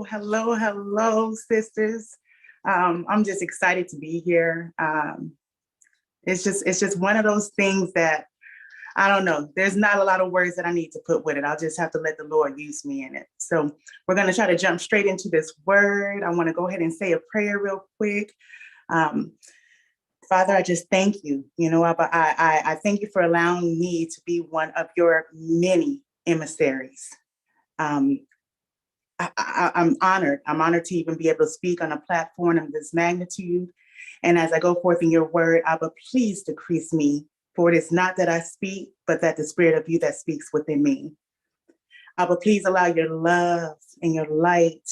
hello, sisters. I'm just excited to be here. It's just one of those things that I don't know. There's not a lot of words that I need to put with it. I'll just have to let the Lord use me in it. So we're going to try to jump straight into this word. I want to go ahead and say a prayer real quick. Father, I just thank you. Abba, I thank you for allowing me to be one of your many emissaries. I'm honored. I'm honored to even be able to speak on a platform of this magnitude. And as I go forth in your word, Abba, please decrease me, for it is not that I speak, but that the spirit of you that speaks within me. Abba, please allow your love and your light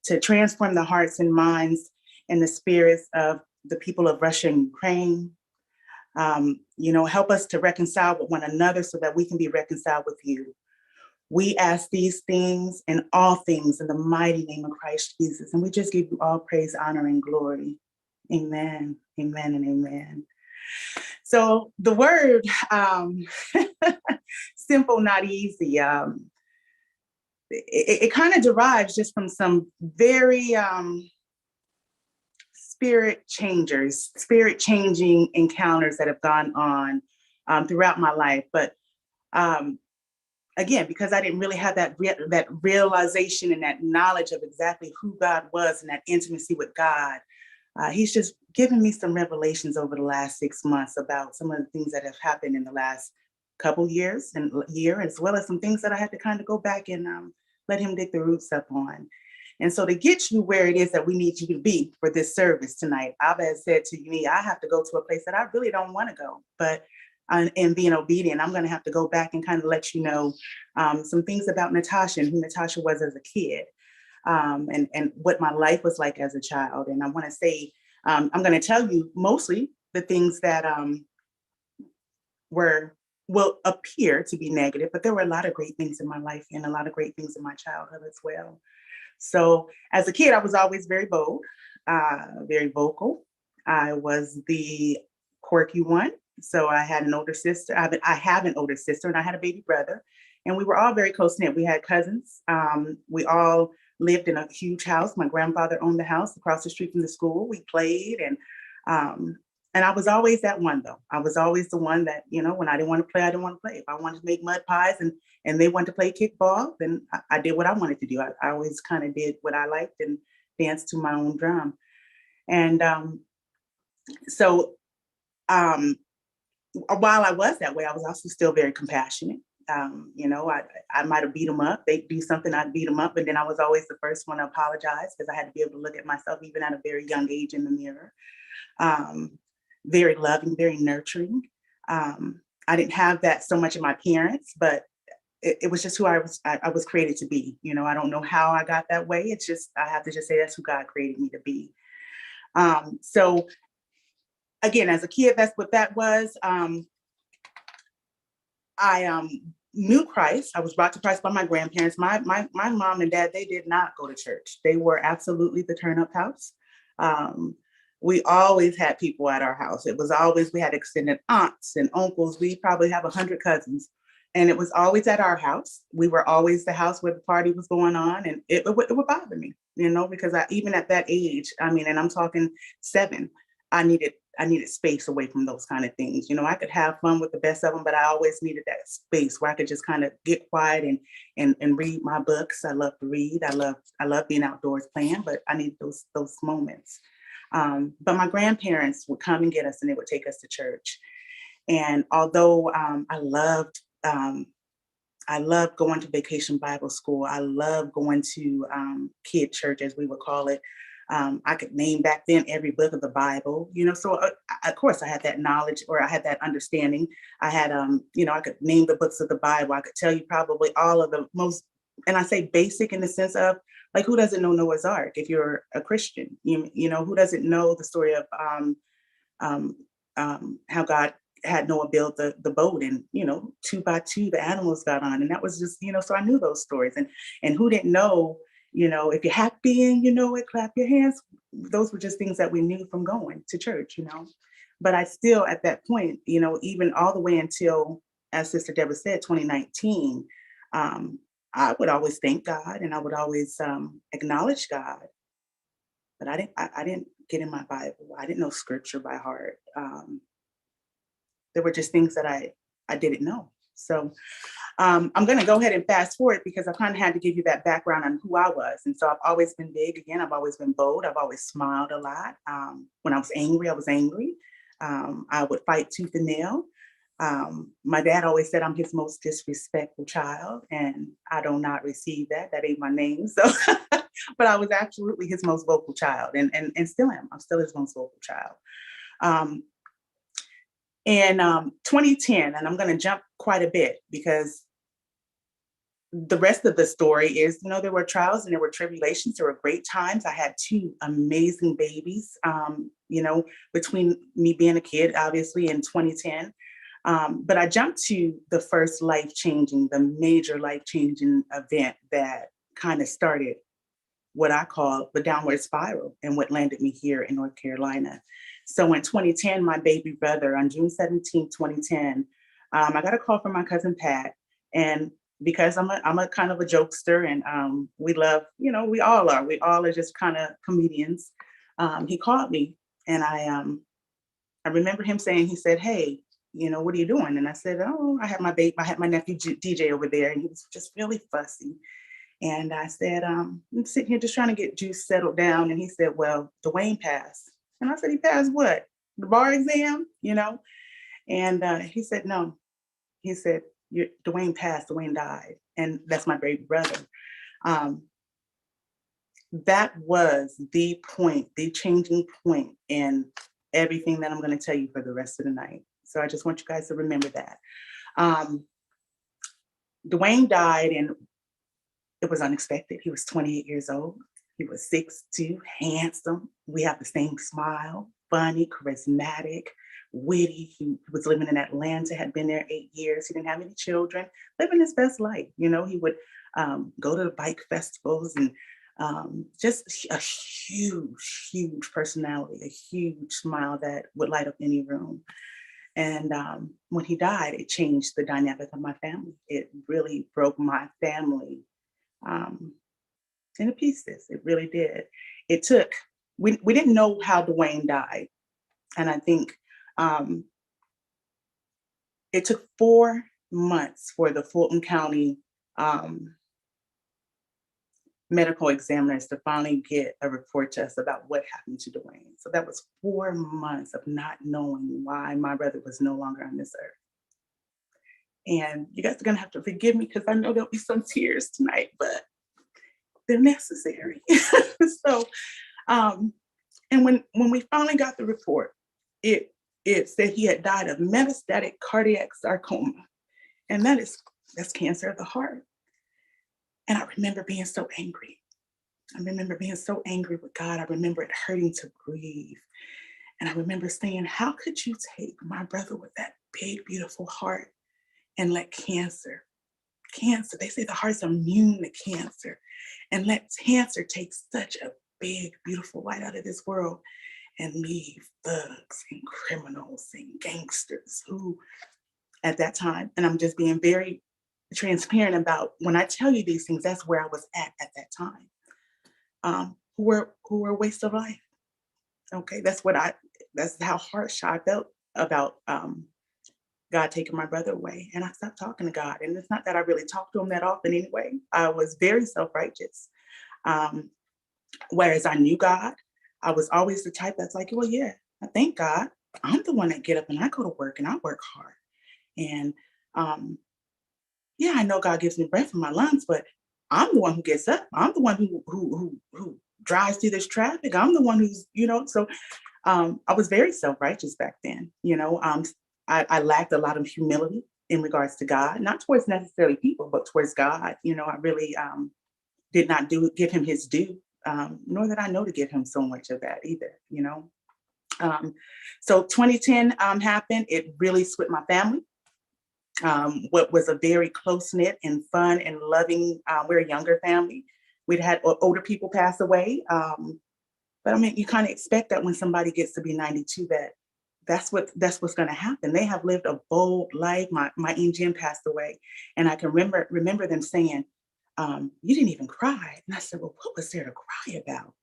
to transform the hearts and minds and the spirits of the people of Russia and Ukraine. Help us to reconcile with one another so that we can be reconciled with you. We ask these things and all things in the mighty name of Christ Jesus. And we just give you all praise, honor, and glory. Amen, amen, and amen. So the word, simple, not easy. It kind of derives just from some very spirit changing encounters that have gone on throughout my life. But again, because I didn't really have that realization and that knowledge of exactly who God was and that intimacy with God, he's just given me some revelations over the last 6 months about some of the things that have happened in the last couple years and year, as well as some things that I had to kind of go back and let him dig the roots up on. And so to get you where it is that we need you to be for this service tonight, Abba has said to me, I have to go to a place that I really don't want to go, but in being obedient, I'm going to have to go back and kind of let you know some things about NaTasha and who NaTasha was as a kid, and what my life was like as a child. And I want to say, I'm going to tell you mostly the things that will appear to be negative, but there were a lot of great things in my life and a lot of great things in my childhood as well. So as a kid, I was always very bold, very vocal. I was the quirky one. So I had an older sister. I have an older sister, and I had a baby brother, and we were all very close knit. We had cousins. We all lived in a huge house. My grandfather owned the house across the street from the school. We played, and I was always that one, though. I was always the one that, when I didn't want to play, I didn't want to play. If I wanted to make mud pies and they wanted to play kickball, then I did what I wanted to do. I always kind of did what I liked and danced to my own drum. And so while I was that way, I was also still very compassionate. I might have beat them up. They'd do something, I'd beat them up. And then I was always the first one to apologize because I had to be able to look at myself even at a very young age in the mirror. Very loving, very nurturing. I didn't have that so much in my parents, but it was just who I was created to be. I don't know how I got that way. It's just, I have to just say that's who God created me to be. So again, as a kid, that's what that was. I knew Christ. I was brought to Christ by my grandparents. My mom and dad, they did not go to church. They were absolutely the turn-up house. We always had people at our house. It was always, we had extended aunts and uncles. We probably have 100 cousins. And it was always at our house. We were always the house where the party was going on. And it would bother me, because even at that age, and I'm talking 7, I needed space away from those kind of things. I could have fun with the best of them, but I always needed that space where I could just kind of get quiet and read my books. I love to read. I love being outdoors playing, but I need those moments. But my grandparents would come and get us, and they would take us to church. And although I loved going to Vacation Bible School, I loved going to kid church, as we would call it. I could name back then every book of the Bible, so of course I had that knowledge, or I had that understanding. I had, I could name the books of the Bible. I could tell you probably all of the most, and I say basic in the sense of, like, who doesn't know Noah's Ark if you're a Christian? Who doesn't know the story of how God had Noah build the boat, and 2 by 2 the animals got on, and that was just, so I knew those stories. And who didn't know, if you're happy and it, clap your hands. Those were just things that we knew from going to church, But I still, at that point, even all the way until, as Sister Deborah said, 2019, I would always thank God and I would always acknowledge God, but I didn't get in my Bible. I didn't know scripture by heart. There were just things that I didn't know. So I'm going to go ahead and fast forward because I kind of had to give you that background on who I was. And so I've always been big again. I've always been bold. I've always smiled a lot. When I was angry, I was angry. I would fight tooth and nail. My dad always said I'm his most disrespectful child, and I do not receive that. That ain't my name. So, but I was absolutely his most vocal child, and still am. I'm still his most vocal child. In 2010, and I'm going to jump quite a bit because the rest of the story is, there were trials and there were tribulations. There were great times. I had two amazing babies, between me being a kid, obviously, in 2010. But I jumped to the first the major life-changing event that kind of started what I call the downward spiral and what landed me here in North Carolina. So in 2010, my baby brother, on June 17, 2010, I got a call from my cousin Pat. And because I'm a kind of a jokester and we love, we all are just kind of comedians. He called me and I remember him saying, he said, "Hey, what are you doing?" And I said, "Oh, I had my nephew DJ over there and he was just really fussy." And I said, "I'm sitting here just trying to get Juice settled down." And he said, "Well, Dwayne passed." And I said, "He passed what? The bar exam?" And he said, "No." He said, "Dwayne passed, Dwayne died." And that's my baby brother. That was the changing point in everything that I'm going to tell you for the rest of the night. So I just want you guys to remember that. Dwayne died and it was unexpected. He was 28 years old. He was 6'2", handsome. We have the same smile, funny, charismatic, witty. He was living in Atlanta, had been there 8 years. He didn't have any children, living his best life. He would go to the bike festivals and just a huge, huge personality, a huge smile that would light up any room. And when he died, it changed the dynamic of my family. It really broke my family into pieces. It really did. It took, we didn't know how Dwayne died. And I think it took 4 months for the Fulton County medical examiners to finally get a report to us about what happened to Dwayne. So that was 4 months of not knowing why my brother was no longer on this earth. And you guys are gonna have to forgive me because I know there'll be some tears tonight, but they're necessary. So, and when we finally got the report, it said he had died of metastatic cardiac sarcoma, and that's cancer of the heart. And I remember being so angry. I remember being so angry with God. I remember it hurting to breathe. And I remember saying, "How could you take my brother with that big, beautiful heart and let cancer, they say the heart's immune to cancer, and let cancer take such a big, beautiful light out of this world and leave thugs and criminals and gangsters who at that time," and I'm just being very transparent about when I tell you these things, that's where I was at that time, who were a waste of life. Okay, that's how harsh I felt about God taking my brother away. And I stopped talking to God. And it's not that I really talked to him that often anyway. I was very self-righteous. Whereas I knew God, I was always the type that's like, well, yeah, I thank God. I'm the one that get up and I go to work and I work hard. And yeah, I know God gives me breath in my lungs, but I'm the one who gets up. I'm the one who drives through this traffic. I'm the one who's, so I was very self-righteous back then. I lacked a lot of humility in regards to God, not towards necessarily people, but towards God. I really did not give him his due, nor did I know to give him so much of that either, So 2010 happened. It really split my family. What was a very close-knit and fun and loving, we're a younger family. We'd had older people pass away. But I mean, you kind of expect that when somebody gets to be 92, that's what's going to happen. They have lived a bold life. My Aunt Jim passed away, and I can remember them saying, You didn't even cry. And I said, well, what was there to cry about?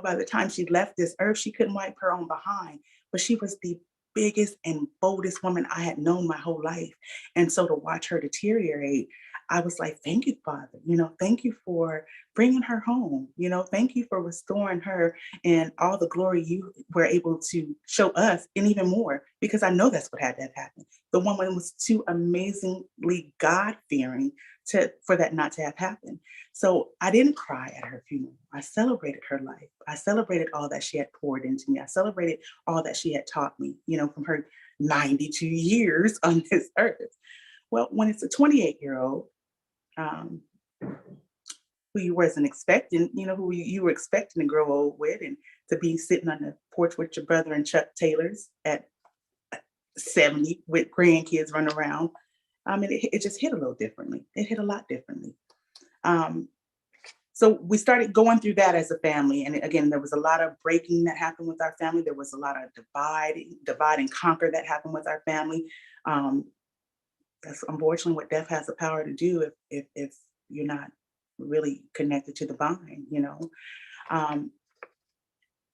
By the time she left this earth, she couldn't wipe her own behind, but she was the biggest and boldest woman I had known my whole life. And so to watch her deteriorate, I was like, thank you, Father. Thank you for bringing her home. Thank you for restoring her and all the glory you were able to show us, and even more, because I know that's what had to have happened. The woman was too amazingly God-fearing for that not to have happened. So I didn't cry at her funeral. I celebrated her life. I celebrated all that she had poured into me. I celebrated all that she had taught me, from her 92 years on this earth. Well, when it's a 28-year-old, who you wasn't expecting, who you were expecting to grow old with, and to be sitting on the porch with your brother and Chuck Taylors at 70 with grandkids running around. I mean, it just hit a little differently. It hit a lot differently. So we started going through that as a family. And again, there was a lot of breaking that happened with our family. There was a lot of divide and conquer that happened with our family. That's unfortunately what death has the power to do if you're not really connected to the vine,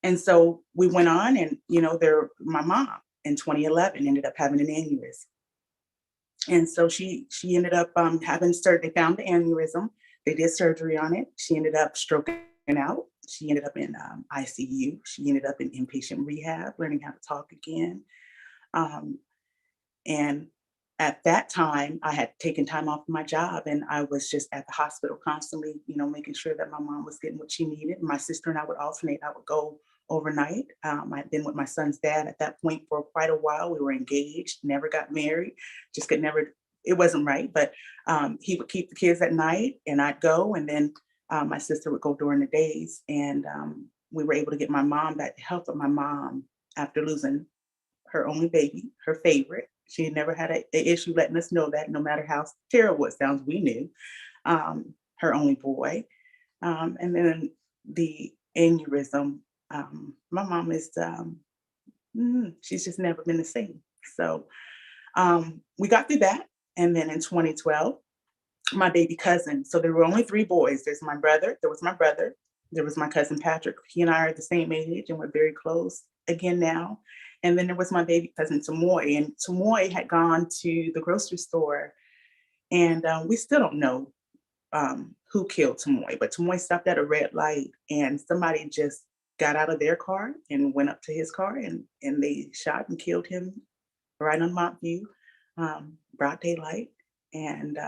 And so we went on, and my mom in 2011 ended up having an aneurysm. And so she ended up having surgery. They found the aneurysm. They did surgery on it. She ended up stroking out. She ended up in ICU. She ended up in inpatient rehab, learning how to talk again. And at that time, I had taken time off my job, and I was just at the hospital constantly, making sure that my mom was getting what she needed. My sister and I would alternate. I would go overnight. I'd been with my son's dad at that point for quite a while. We were engaged, never got married, just could never, it wasn't right. But he would keep the kids at night, and I'd go, and then my sister would go during the days. And we were able to get my mom back to health. But my mom, after losing her only baby, her favorite, she had never had an issue letting us know that, no matter how terrible it sounds, we knew, her only boy. And then the aneurysm, my mom is, she's just never been the same. So we got through that. And then in 2012, my baby cousin, so there were only 3 boys. There was my brother, there was my cousin Patrick. He and I are the same age, and we're very close again now. And then there was my baby cousin Tamoy, and Tamoy had gone to the grocery store, and we still don't know who killed Tamoy, but Tamoy stopped at a red light, and somebody just got out of their car and went up to his car, and they shot and killed him right on Mount View, broad daylight. And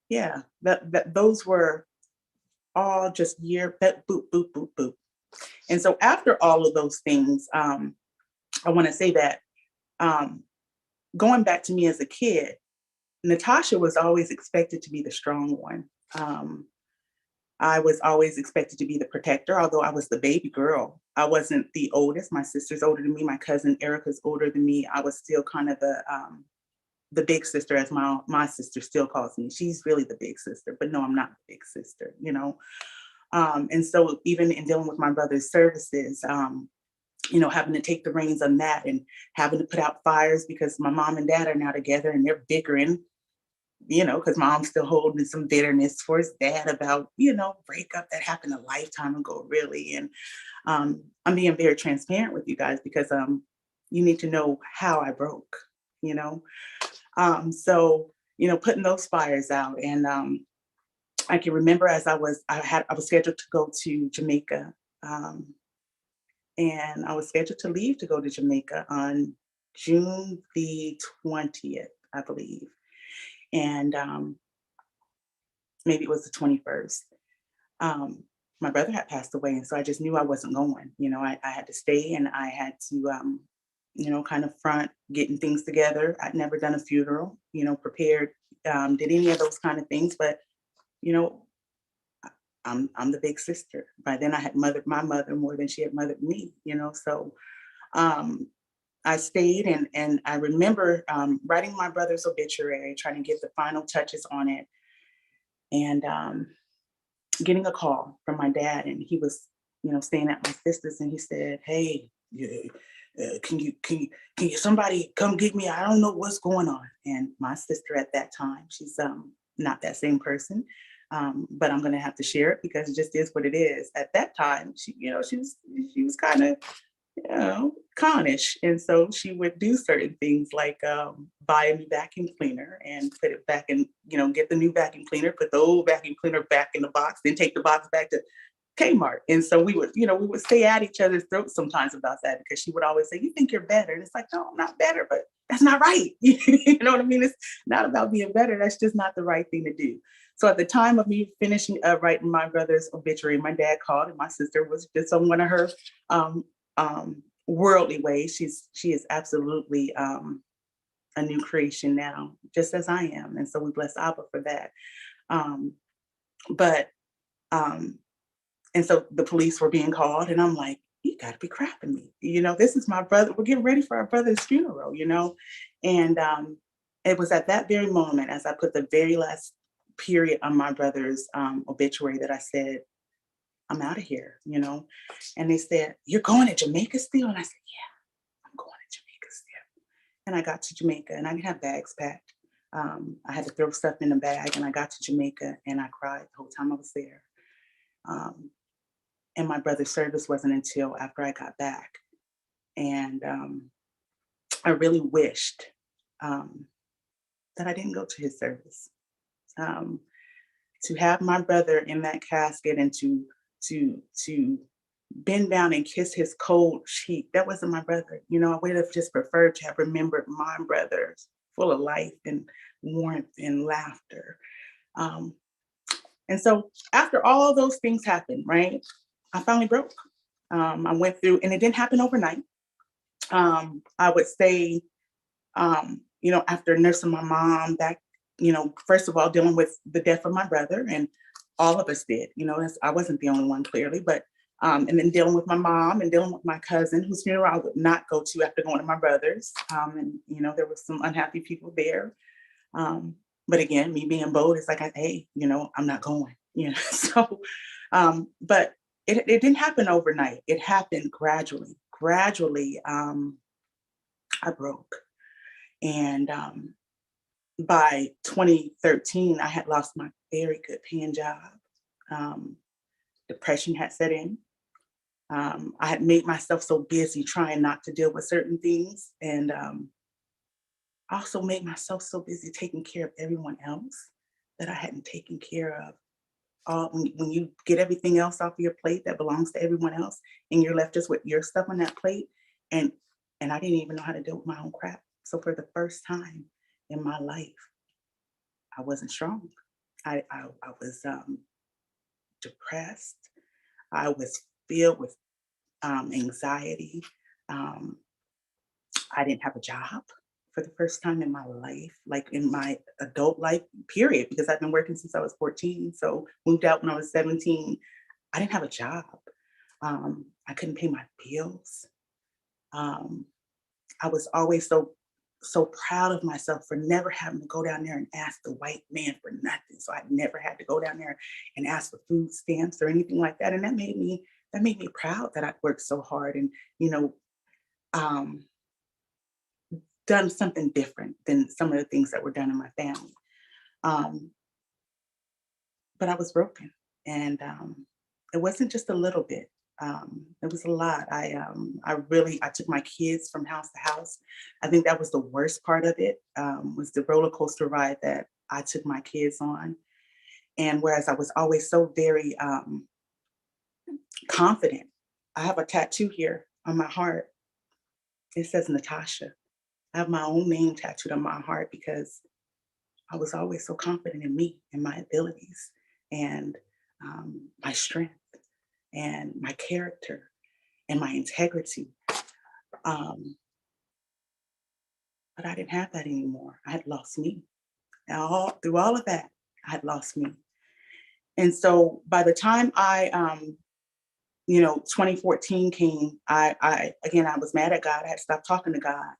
yeah, those were all just boop, boop, boop, boop. And so after all of those things, I want to say that going back to me as a kid, NaTasha was always expected to be the strong one. I was always expected to be the protector, although I was the baby girl. I wasn't the oldest. My sister's older than me. My cousin Erica's older than me. I was still kind of the big sister, as my sister still calls me. She's really the big sister, but no, I'm not the big sister, And so even in dealing with my brother's services, having to take the reins on that, and having to put out fires because my mom and dad are now together, and they're bickering, because mom's still holding some bitterness for his dad about, breakup that happened a lifetime ago, really. And I'm being very transparent with you guys because you need to know how I broke, So, putting those fires out. And I can remember as I was scheduled to go to Jamaica, and I was scheduled to leave to go to Jamaica on June the 20th, I believe. And maybe it was the 21st. My brother had passed away, and so I just knew I wasn't going. I had to stay, and I had to, kind of front getting things together. I'd never done a funeral, prepared, did any of those kind of things, but you know, I'm the big sister. By then I had mothered my mother more than she had mothered me, So I stayed, and I remember writing my brother's obituary, trying to get the final touches on it, and getting a call from my dad, and he was, staying at my sister's, and he said, "Hey, can you somebody come get me? I don't know what's going on." And my sister at that time, she's not that same person. But I'm going to have to share it because it just is what it is. At that time, she was kind of, connish. And so she would do certain things like buy a new vacuum cleaner and put it back in, get the new vacuum cleaner, put the old vacuum cleaner back in the box, then take the box back to Kmart. And so we would stay at each other's throats sometimes about that because she would always say, "You think you're better." And it's like, no, I'm not better, but that's not right. You know what I mean? It's not about being better. That's just not the right thing to do. So at the time of me finishing writing my brother's obituary, my dad called and my sister was just on one of her worldly ways. She is absolutely a new creation now, just as I am. And so we bless Abba for that. Um, but and so the police were being called, and I'm like, you got to be crapping me. This is my brother. We're getting ready for our brother's funeral, And it was at that very moment, as I put the very last period on my brother's obituary, that I said, I'm out of here. And they said, "You're going to Jamaica still?" And I said, "Yeah, I'm going to Jamaica still." And I got to Jamaica, and I didn't have bags packed. I had to throw stuff in a bag, and I got to Jamaica, and I cried the whole time I was there. And my brother's service wasn't until after I got back. And I really wished that I didn't go to his service. To have my brother in that casket and to bend down and kiss his cold cheek, that wasn't my brother. I would have just preferred to have remembered my brother full of life and warmth and laughter. And so after all those things happened, right, I finally broke. I went through, and it didn't happen overnight. I would say, after nursing my mom back, first of all, dealing with the death of my brother, and all of us did, I wasn't the only one, clearly, but, and then dealing with my mom and dealing with my cousin, whose funeral I would not go to after going to my brother's. And, there was some unhappy people there. But again, me being bold, it's like, hey, I'm not going, so, but it didn't happen overnight. It happened gradually. I broke. And by 2013, I had lost my very good paying job. Depression had set in. I had made myself so busy trying not to deal with certain things. And I also made myself so busy taking care of everyone else that I hadn't taken care of. When you get everything else off your plate that belongs to everyone else, and you're left just with your stuff on that plate, and I didn't even know how to deal with my own crap. So for the first time in my life, I wasn't strong. I was depressed. I was filled with anxiety. Um, I didn't have a job for the first time in my life, like in my adult life, period, because I've been working since I was 14. So moved out when I was 17. I didn't have a job. I couldn't pay my bills. Um, I was always so proud of myself for never having to go down there and ask the white man for nothing. So I never had to go down there and ask for food stamps or anything like that. And that made me proud that I worked so hard and, um, done something different than some of the things that were done in my family. Um, but I was broken, and it wasn't just a little bit. It was a lot. I took my kids from house to house. I think that was the worst part of it, was the roller coaster ride that I took my kids on. And whereas I was always so very confident, I have a tattoo here on my heart. It says NaTasha. I have my own name tattooed on my heart because I was always so confident in me and my abilities and my strength and my character and my integrity. Um, but I didn't have that anymore. I had lost me. And through all of that, I had lost me. And so by the time 2014 came, I was mad at God. I had stopped talking to God.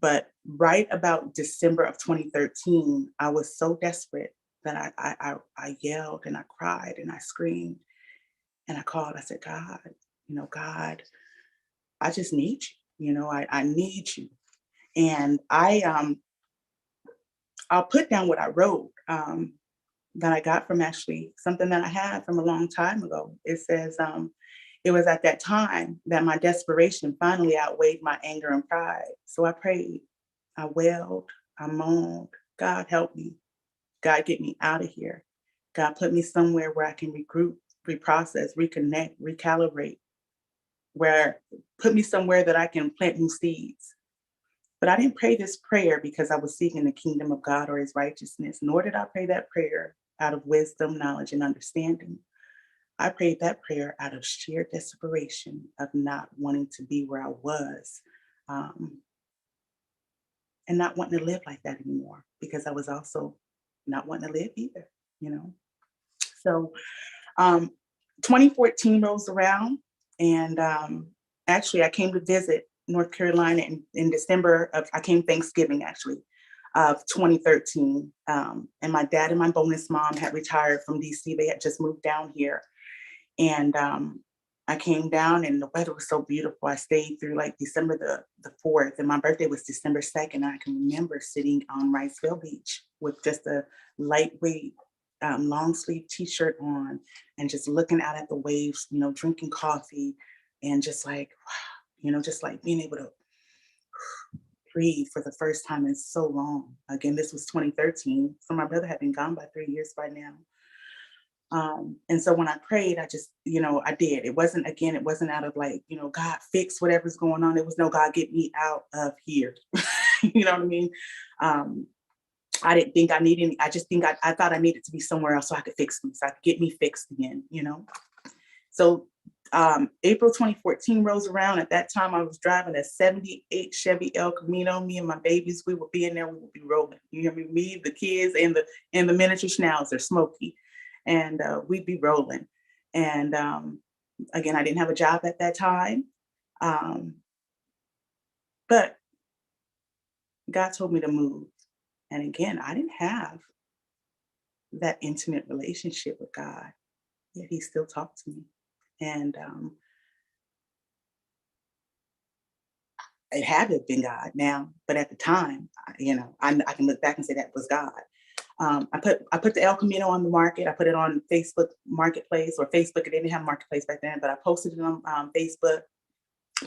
But right about December of 2013, I was so desperate that I yelled and I cried and I screamed and I called. I said, God, God, I just need you. I need you. And I'll put down what I wrote. that I got from actually something that I had from a long time ago. It says, it was at that time that my desperation finally outweighed my anger and pride. So I prayed, I wailed, I moaned, God help me. God get me out of here. God put me somewhere where I can regroup, reprocess, reconnect, recalibrate, where put me somewhere that I can plant new seeds. But I didn't pray this prayer because I was seeking the kingdom of God or his righteousness, nor did I pray that prayer out of wisdom, knowledge, and understanding. I prayed that prayer out of sheer desperation of not wanting to be where I was, um, and not wanting to live like that anymore because I was also not wanting to live either, you know? So um, 2014 rolls around, and actually, I came to visit North Carolina in December of, I came Thanksgiving actually, of 2013. And my dad and my bonus mom had retired from DC. They had just moved down here. And I came down and the weather was so beautiful. I stayed through like December the 4th, and my birthday was December 2nd. I can remember sitting on Riceville Beach with just a lightweight long sleeve t-shirt on and just looking out at the waves, you know, drinking coffee and just like, wow, you know, just like being able to breathe for the first time in so long. Again, this was 2013. So my brother had been gone by 3 years by now. And so when I prayed, I just, you know, I did. It wasn't, again, it wasn't out of like, you know, God fix whatever's going on. It was no, God, get me out of here. You know what I mean? I didn't think I needed any, I just think I thought I needed to be somewhere else so I could fix me, so I could get me fixed again, you know? So April 2014 rolls around. At that time, I was driving a 78 Chevy El Camino. Me and my babies, we would be in there, we would be rolling. You hear me? Me, the kids, and the miniature schnauzer, Smokey. And we'd be rolling. And again, I didn't have a job at that time. Um, but God told me to move. And again, I didn't have that intimate relationship with God, yet he still talked to me. And it had to have been God now, but at the time, you know, I can look back and say that was God. I put the El Camino on the market. I put it on Facebook Marketplace or Facebook. It didn't have Marketplace back then, but I posted it on Facebook.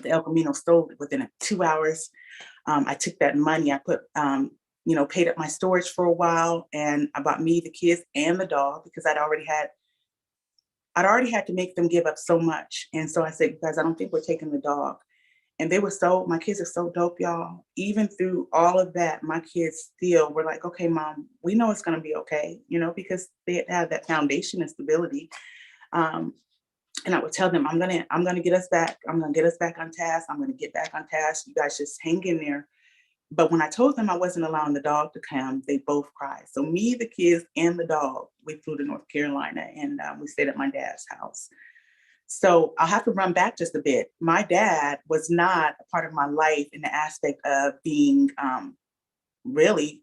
The El Camino sold within 2 hours. I took that money. I put, you know, paid up my storage for a while, and I bought me, the kids, and the dog because I'd already had to make them give up so much. And so I said, guys, I don't think we're taking the dog. And they were so, my kids are so dope, y'all. Even through all of that, my kids still were like, okay, mom, we know it's going to be okay, you know, because they had that foundation and stability. Um, and I would tell them, I'm gonna get us back. I'm gonna get us back on task. I'm gonna get back on task. You guys just hang in there. But when I told them I wasn't allowing the dog to come, they both cried. So me, the kids, and the dog, we flew to North Carolina, and we stayed at my dad's house. So I'll have to run back just a bit. My dad was not a part of my life in the aspect of being really.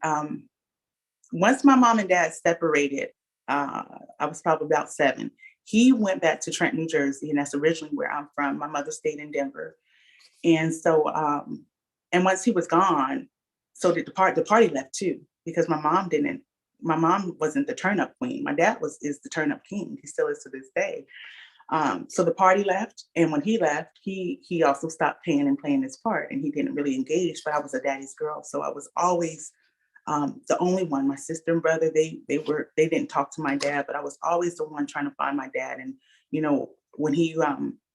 Once my mom and dad separated, I was probably about 7. He went back to Trenton, New Jersey, and that's originally where I'm from. My mother stayed in Denver. And so, and once he was gone, so did the party left too, because my mom wasn't the turn up queen. My dad is the turn up king. He still is to this day. So the party left, and when he left, he also stopped paying and playing his part, and he didn't really engage. But I was a daddy's girl, so I was always the only one. My sister and brother, they didn't talk to my dad, but I was always the one trying to find my dad. And you know, when he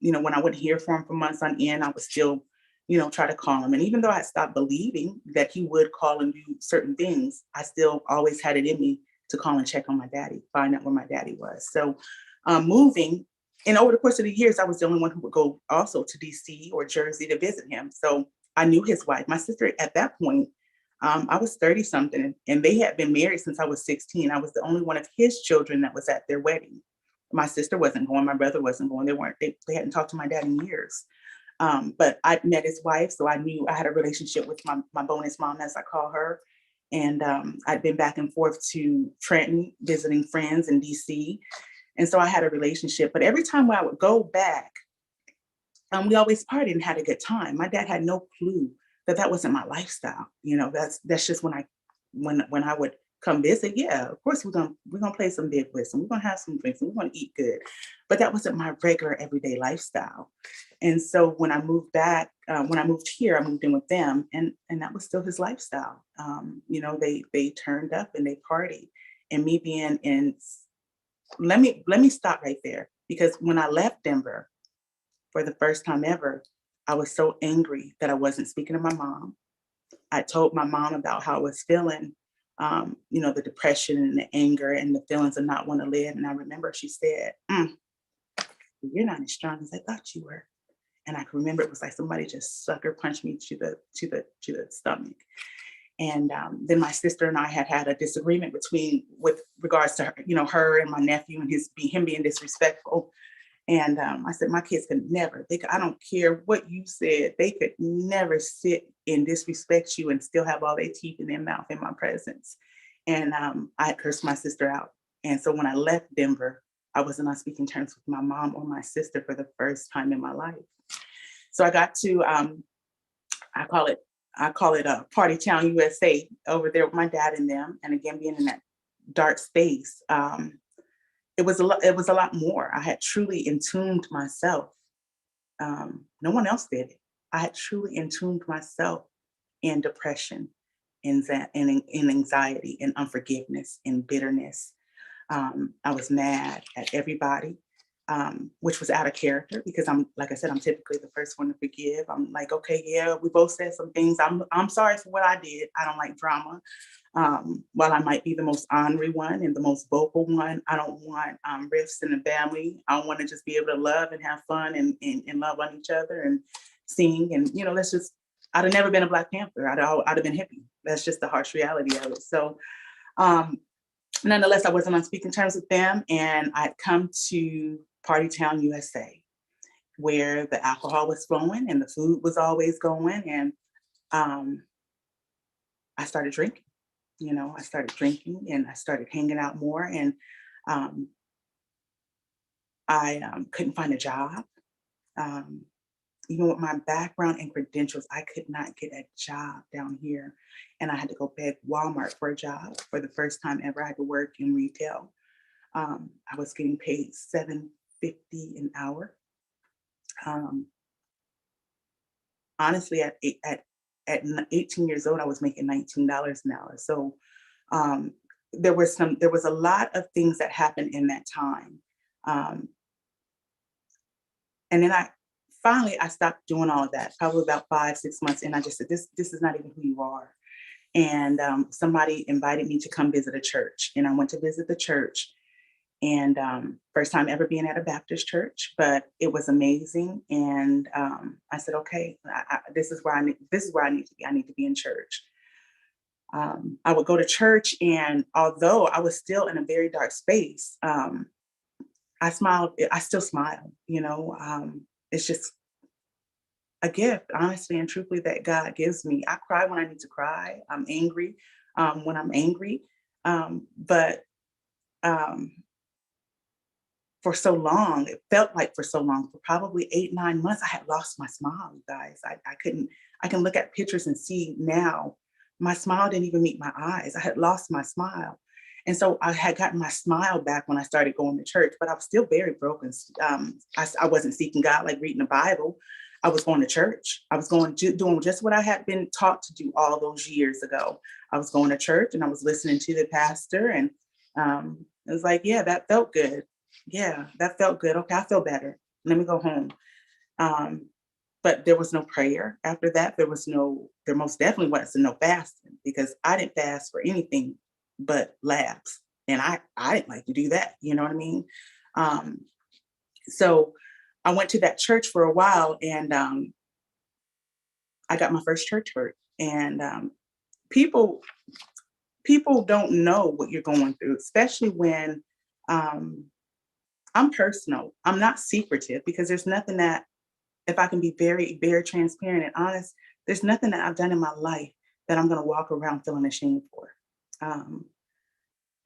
you know, when I wouldn't hear from him for months on end, I would still, you know, try to call him. And even though I stopped believing that he would call and do certain things, I still always had it in me to call and check on my daddy, find out where my daddy was. So moving, and over the course of the years, I was the only one who would go also to DC or Jersey to visit him. So I knew his wife. My sister at that point, I was 30 something, and they had been married since I was 16. I was the only one of his children that was at their wedding. My sister wasn't going, my brother wasn't going. They hadn't talked to my dad in years. But I met his wife, so I knew I had a relationship with my bonus mom, as I call her. And I'd been back and forth to Trenton, visiting friends in DC. And so I had a relationship. But every time I would go back, we always partied and had a good time. My dad had no clue that that wasn't my lifestyle. You know, that's just when I would come visit, yeah, of course we're gonna play some big whist and we're gonna have some drinks and we're gonna eat good. But that wasn't my regular everyday lifestyle. And so when I moved back, when I moved here, I moved in with them, and that was still his lifestyle. They turned up and they partied, and me being in. Let me stop right there, because when I left Denver for the first time ever, I was so angry that I wasn't speaking to my mom. I told my mom about how I was feeling, the depression and the anger and the feelings of not want to live. And I remember she said, "You're not as strong as I thought you were." And I can remember it was like somebody just sucker punched me to the stomach. And then my sister and I had a disagreement with regards to her and my nephew and him being disrespectful. And I said, my kids could never, I don't care what you said, they could never sit and disrespect you and still have all their teeth in their mouth in my presence. And I cursed my sister out. And so when I left Denver, I wasn't on speaking terms with my mom or my sister for the first time in my life. So I got to, I call it a Party Town USA over there with my dad and them. And again, being in that dark space, it was a lot more. I had truly entombed myself. No one else did it. I had truly entombed myself in depression, in anxiety, in unforgiveness, in bitterness. I was mad at everybody, which was out of character, because like I said, I'm typically the first one to forgive. I'm like, okay, yeah, we both said some things. I'm sorry for what I did. I don't like drama. While I might be the most ornery one and the most vocal one, I don't want rifts in the family. I want to just be able to love and have fun and love on each other and sing. And, I'd have never been a Black Panther. I'd have been hippie. That's just the harsh reality of it. So, nonetheless, I wasn't on speaking terms with them. And I'd come to Party Town USA, where the alcohol was flowing and the food was always going. And I started drinking. I started drinking and I started hanging out more, and I couldn't find a job. Even with my background and credentials, I could not get a job down here, and I had to go beg Walmart for a job for the first time ever. I had to work in retail. I was getting paid $7.50 an hour. Honestly, at 18 years old, I was making $19 an hour. So there was a lot of things that happened in that time. And then I stopped doing all of that, probably about 5-6 months in. I just said, this is not even who you are. And somebody invited me to come visit a church, and I went to visit the church. And first time ever being at a Baptist church, but it was amazing. And I said, okay, this is where I need to be. I need to be in church. I would go to church, and although I was still in a very dark space, I smiled. I still smile. It's just a gift, honestly and truthfully, that God gives me. I cry when I need to cry. I'm angry when I'm angry, but for so long, it felt like for so long, for probably 8-9 months, I had lost my smile, you guys. I can look at pictures and see now my smile didn't even meet my eyes. I had lost my smile. And so I had gotten my smile back when I started going to church, but I was still very broken. I wasn't seeking God, like reading the Bible. I was going to church. I was doing just what I had been taught to do all those years ago. I was going to church and I was listening to the pastor, and it was like, yeah, that felt good. Yeah, that felt good. Okay, I feel better. Let me go home. But there was no prayer after that. There most definitely wasn't no fasting, because I didn't fast for anything but labs. And I didn't like to do that. You know what I mean? So I went to that church for a while, and I got my first church hurt. And people don't know what you're going through, especially when I'm personal. I'm not secretive, because there's nothing that, if I can be very, very transparent and honest, there's nothing that I've done in my life that I'm going to walk around feeling ashamed for.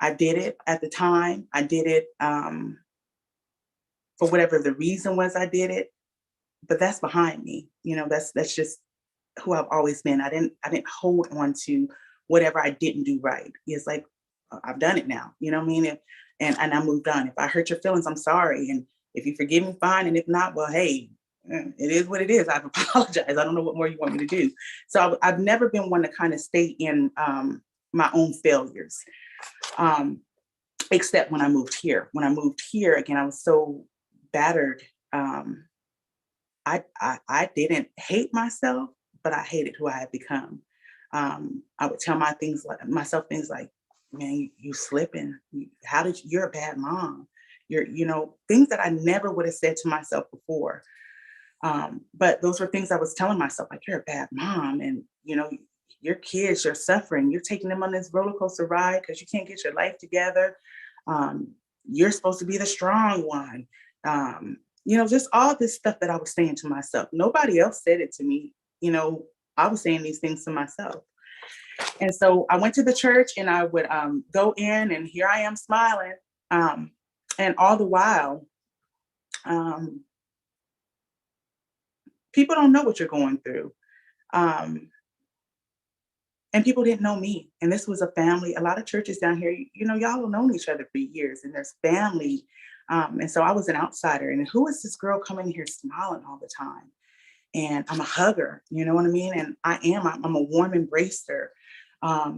I did it at the time. I did it for whatever the reason was I did it, but that's behind me. That's just who I've always been. I didn't hold on to whatever I didn't do right. It's like I've done it now. You know what I mean? And I moved on. If I hurt your feelings, I'm sorry. And if you forgive me, fine. And if not, well, hey, it is what it is. I've apologized. I don't know what more you want me to do. So I've never been one to kind of stay in my own failures, except when I moved here. When I moved here, again, I was so battered. I didn't hate myself, but I hated who I had become. I would tell myself things like, man, you slipping. You're a bad mom. Things that I never would have said to myself before. But those were things I was telling myself, like, you're a bad mom. And, your kids, you're suffering. You're taking them on this roller coaster ride because you can't get your life together. You're supposed to be the strong one. Just all this stuff that I was saying to myself. Nobody else said it to me. I was saying these things to myself. And so I went to the church and I would go in, and here I am smiling. And all the while, people don't know what you're going through. And people didn't know me. And this was a family. A lot of churches down here, y'all have known each other for years, and there's family. And so I was an outsider. And who is this girl coming here smiling all the time? And I'm a hugger, you know what I mean? And I'm a warm embracer. I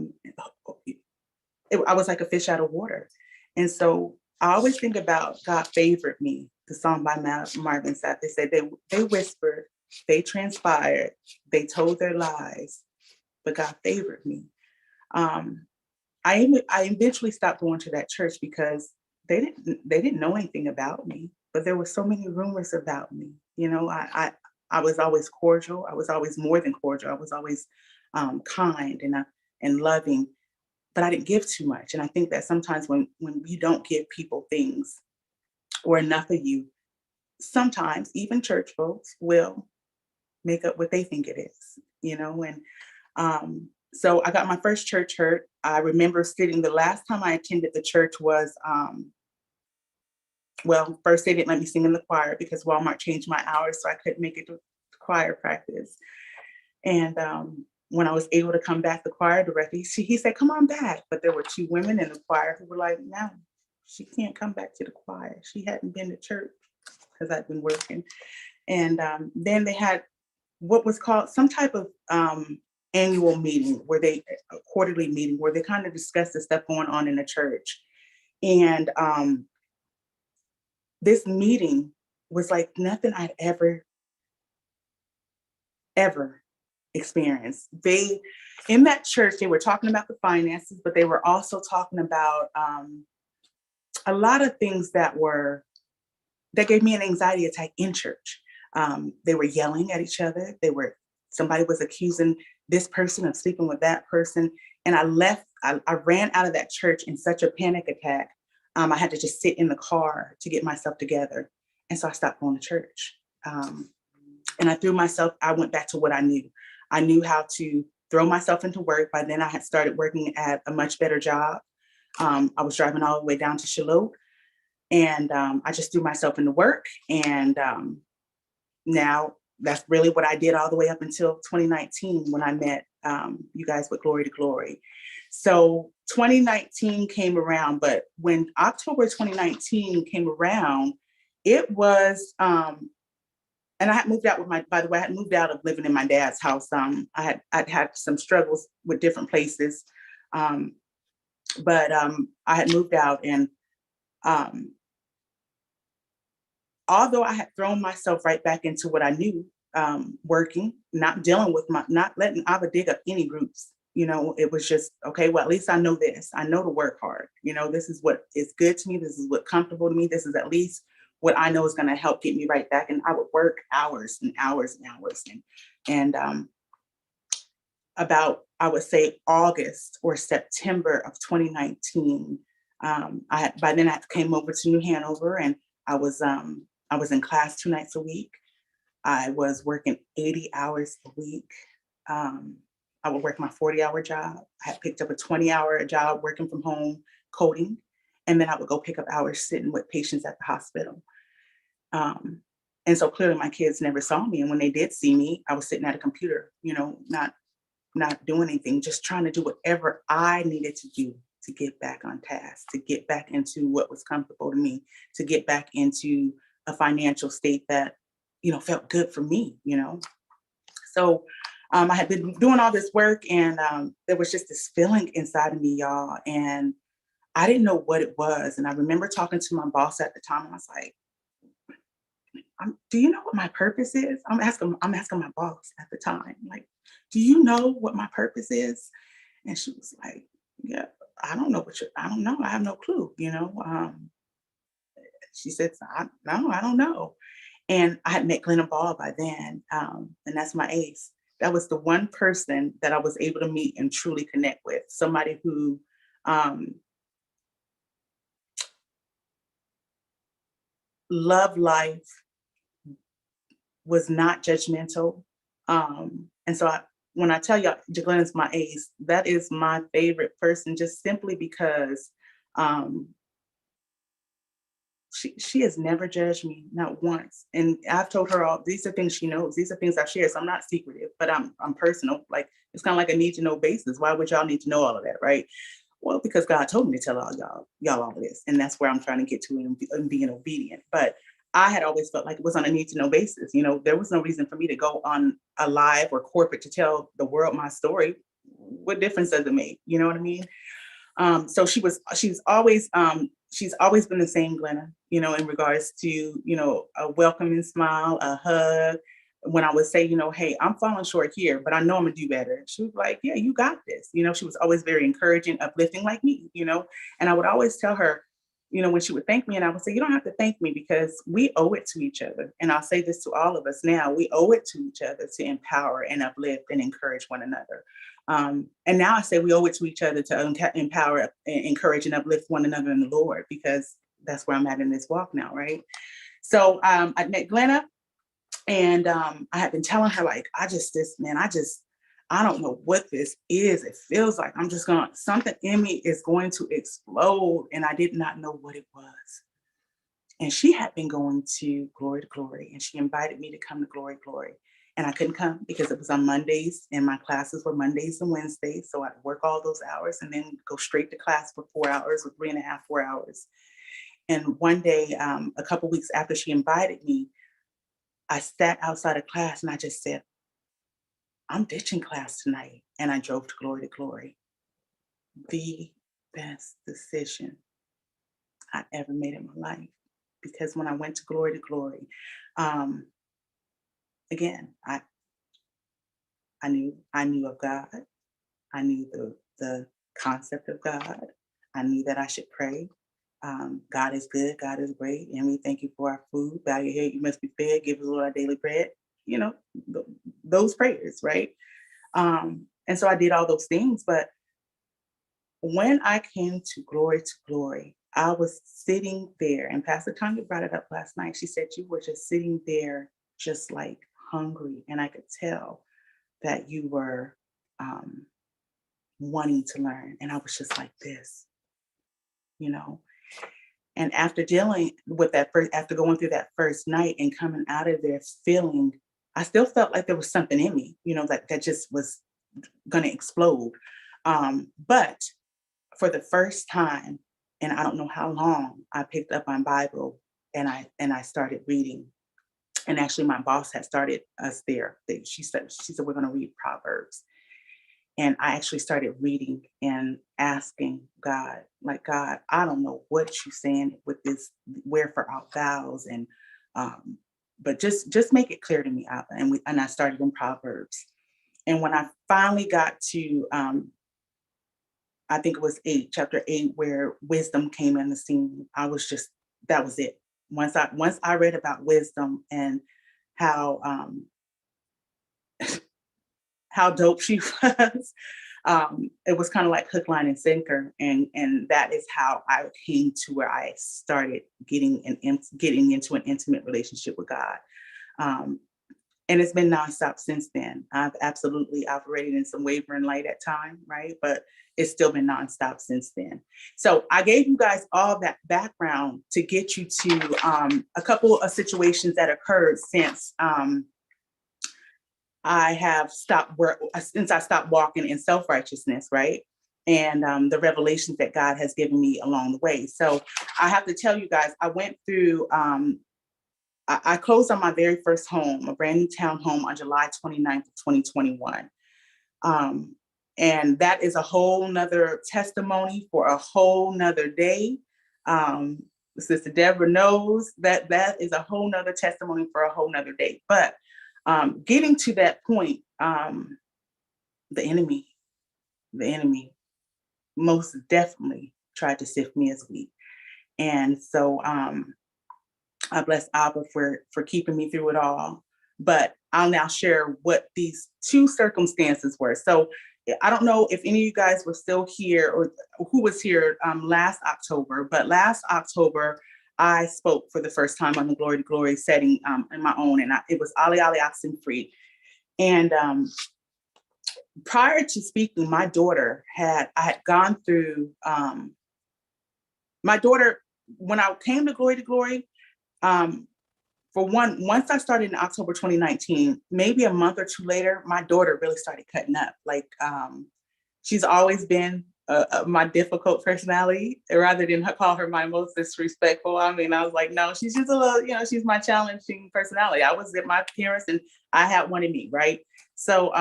was like a fish out of water. And so I always think about God favored me, the song by Marvin Sapp. They said they whispered, they transpired, they told their lies, but God favored me. I eventually stopped going to that church because they didn't know anything about me, but there were so many rumors about me. I was always cordial. I was always more than cordial. I was always kind and loving, but I didn't give too much. And I think that sometimes when you don't give people things or enough of you, sometimes even church folks will make up what they think it is, And so I got my first church hurt. I remember the last time I attended the church was, first they didn't let me sing in the choir because Walmart changed my hours, so I couldn't make it to choir practice. And when I was able to come back, the choir director, he said, come on back. But there were 2 women in the choir who were like, no, she can't come back to the choir. She hadn't been to church because I'd been working. And then they had what was called some type of annual meeting a quarterly meeting where they kind of discussed the stuff going on in the church. And this meeting was like nothing I'd ever experienced. In that church, they were talking about the finances, but they were also talking about a lot of things that gave me an anxiety attack in church. They were yelling at each other. Somebody was accusing this person of sleeping with that person. And I ran out of that church in such a panic attack. I had to just sit in the car to get myself together. And so I stopped going to church. And I went back to what I knew. I knew how to throw myself into work. By then I had started working at a much better job. I was driving all the way down to Charlotte. And I just threw myself into work. And now that's really what I did all the way up until 2019 when I met you guys with Glory to Glory. So 2019 came around, but when October 2019 came around, it was, and I had moved out by the way, I had moved out of living in my dad's house. I'd had some struggles with different places, but I had moved out, and although I had thrown myself right back into what I knew, working, not dealing with not letting Abba dig up any roots. It was just, okay, well, at least I know this. I know to work hard. This is what is good to me. This is what's comfortable to me. This is at least what I know is going to help get me right back. And I would work hours and hours and hours. And about, I would say, August or September of 2019, by then I came over to New Hanover, and I was in class 2 nights a week. I was working 80 hours a week. I would work my 40-hour job. I had picked up a 20-hour job working from home, coding, and then I would go pick up hours sitting with patients at the hospital. And so clearly my kids never saw me. And when they did see me, I was sitting at a computer, not doing anything, just trying to do whatever I needed to do to get back on task, to get back into what was comfortable to me, to get back into a financial state that, felt good for me, So I had been doing all this work, and there was just this feeling inside of me, y'all. And I didn't know what it was. And I remember talking to my boss at the time, and I was like, do you know what my purpose is? I'm asking my boss at the time, like, do you know what my purpose is? And she was like, yeah, I don't know. I have no clue, She said, no, I don't know. And I had met Glenna Ball by then, and that's my ace. That was the one person that I was able to meet and truly connect with. Somebody who loved life, was not judgmental. And so when I tell y'all Glenna's my ace, that is my favorite person, just simply because um, she has never judged me, not once. And I've told her all these are things she knows. These are things I've shared. So I'm not secretive, but I'm personal. Like, it's kind of like a need to know basis. Why would y'all need to know all of that, right? Well, because God told me to tell y'all all of this, and that's where I'm trying to get to in being obedient. But I had always felt like it was on a need to know basis. There was no reason for me to go on a live or corporate to tell the world my story. What difference does it make? You know what I mean? So she's always been the same, Glenna, in regards to, a welcoming smile, a hug. When I would say, hey, I'm falling short here, but I know I'm gonna do better. She was like, yeah, you got this. She was always very encouraging, uplifting like me, and I would always tell her, when she would thank me, and I would say, you don't have to thank me because we owe it to each other. And I'll say this to all of us now, we owe it to each other to empower and uplift and encourage one another. And now I say we owe it to each other to empower, encourage, and uplift one another in the Lord, because that's where I'm at in this walk now, right? So I met Glenna, and I had been telling her, like, I don't know what this is. It feels like something in me is going to explode, and I did not know what it was. And she had been going to Glory, and she invited me to come to Glory. And I couldn't come because it was on Mondays, and my classes were Mondays and Wednesdays. So I'd work all those hours and then go straight to class for 4 hours, or 3.5, 4 hours. And one day, a couple weeks after she invited me, I sat outside of class and I just said, I'm ditching class tonight. And I drove to Glory. The best decision I ever made in my life. Because when I went to Glory, again, I knew of God. I knew the concept of God. I knew that I should pray. God is good. God is great. And we thank you for our food. Bow your head. You must be fed. Give us, Lord, our daily bread. Those prayers, right? And so I did all those things. But when I came to Glory, I was sitting there, and Pastor Tanya brought it up last night. She said, you were just sitting there, just like hungry. And I could tell that you were wanting to learn. And I was just like this, And after dealing with after going through that first night and coming out of there feeling, I still felt like there was something in me, that just was going to explode. But for the first time, and I don't know how long, I picked up my Bible and I started reading. And actually, my boss had started us there. She said we're going to read Proverbs. And I actually started reading and asking God, like, God, I don't know what you're saying with this, wherefore art vows, and but just make it clear to me, Abba. And I started in Proverbs. And when I finally got to, I think it was chapter 8, where wisdom came in the scene, that was it. Once I read about wisdom and how how dope she was. It was kind of like hook, line, and sinker, and that is how I came to where I started getting into an intimate relationship with God. And it's been nonstop since then. I've absolutely operated in some wavering light at time, right? But it's still been nonstop since then. So I gave you guys all that background to get you to a couple of situations that occurred since I stopped walking in self-righteousness, right? and the revelations that God has given me along the way. So I have to tell you guys, I went through, I closed on my very first home, a brand new town home, on July 29th, 2021. And that is a whole nother testimony for a whole nother day. Sister Deborah knows that that is a whole nother testimony for a whole nother day. But getting to that point, the enemy most definitely tried to sift me as wheat. And so I bless Abba for keeping me through it all. But I'll now share what these two circumstances were. So I don't know if any of you guys were still here or who was here last October, but last October, I spoke for the first time on the Glory to Glory setting in my own, and it was Ali Ali Oxen Free. And prior to speaking, I had gone through, my daughter, when I came to Glory, once I started in October 2019, maybe a month or two later, my daughter really started cutting up. Like, she's always been my difficult personality, rather than call her my most disrespectful. I mean, I was like, no, she's just a little, she's my challenging personality. I was at my parents and I had one in me, right? So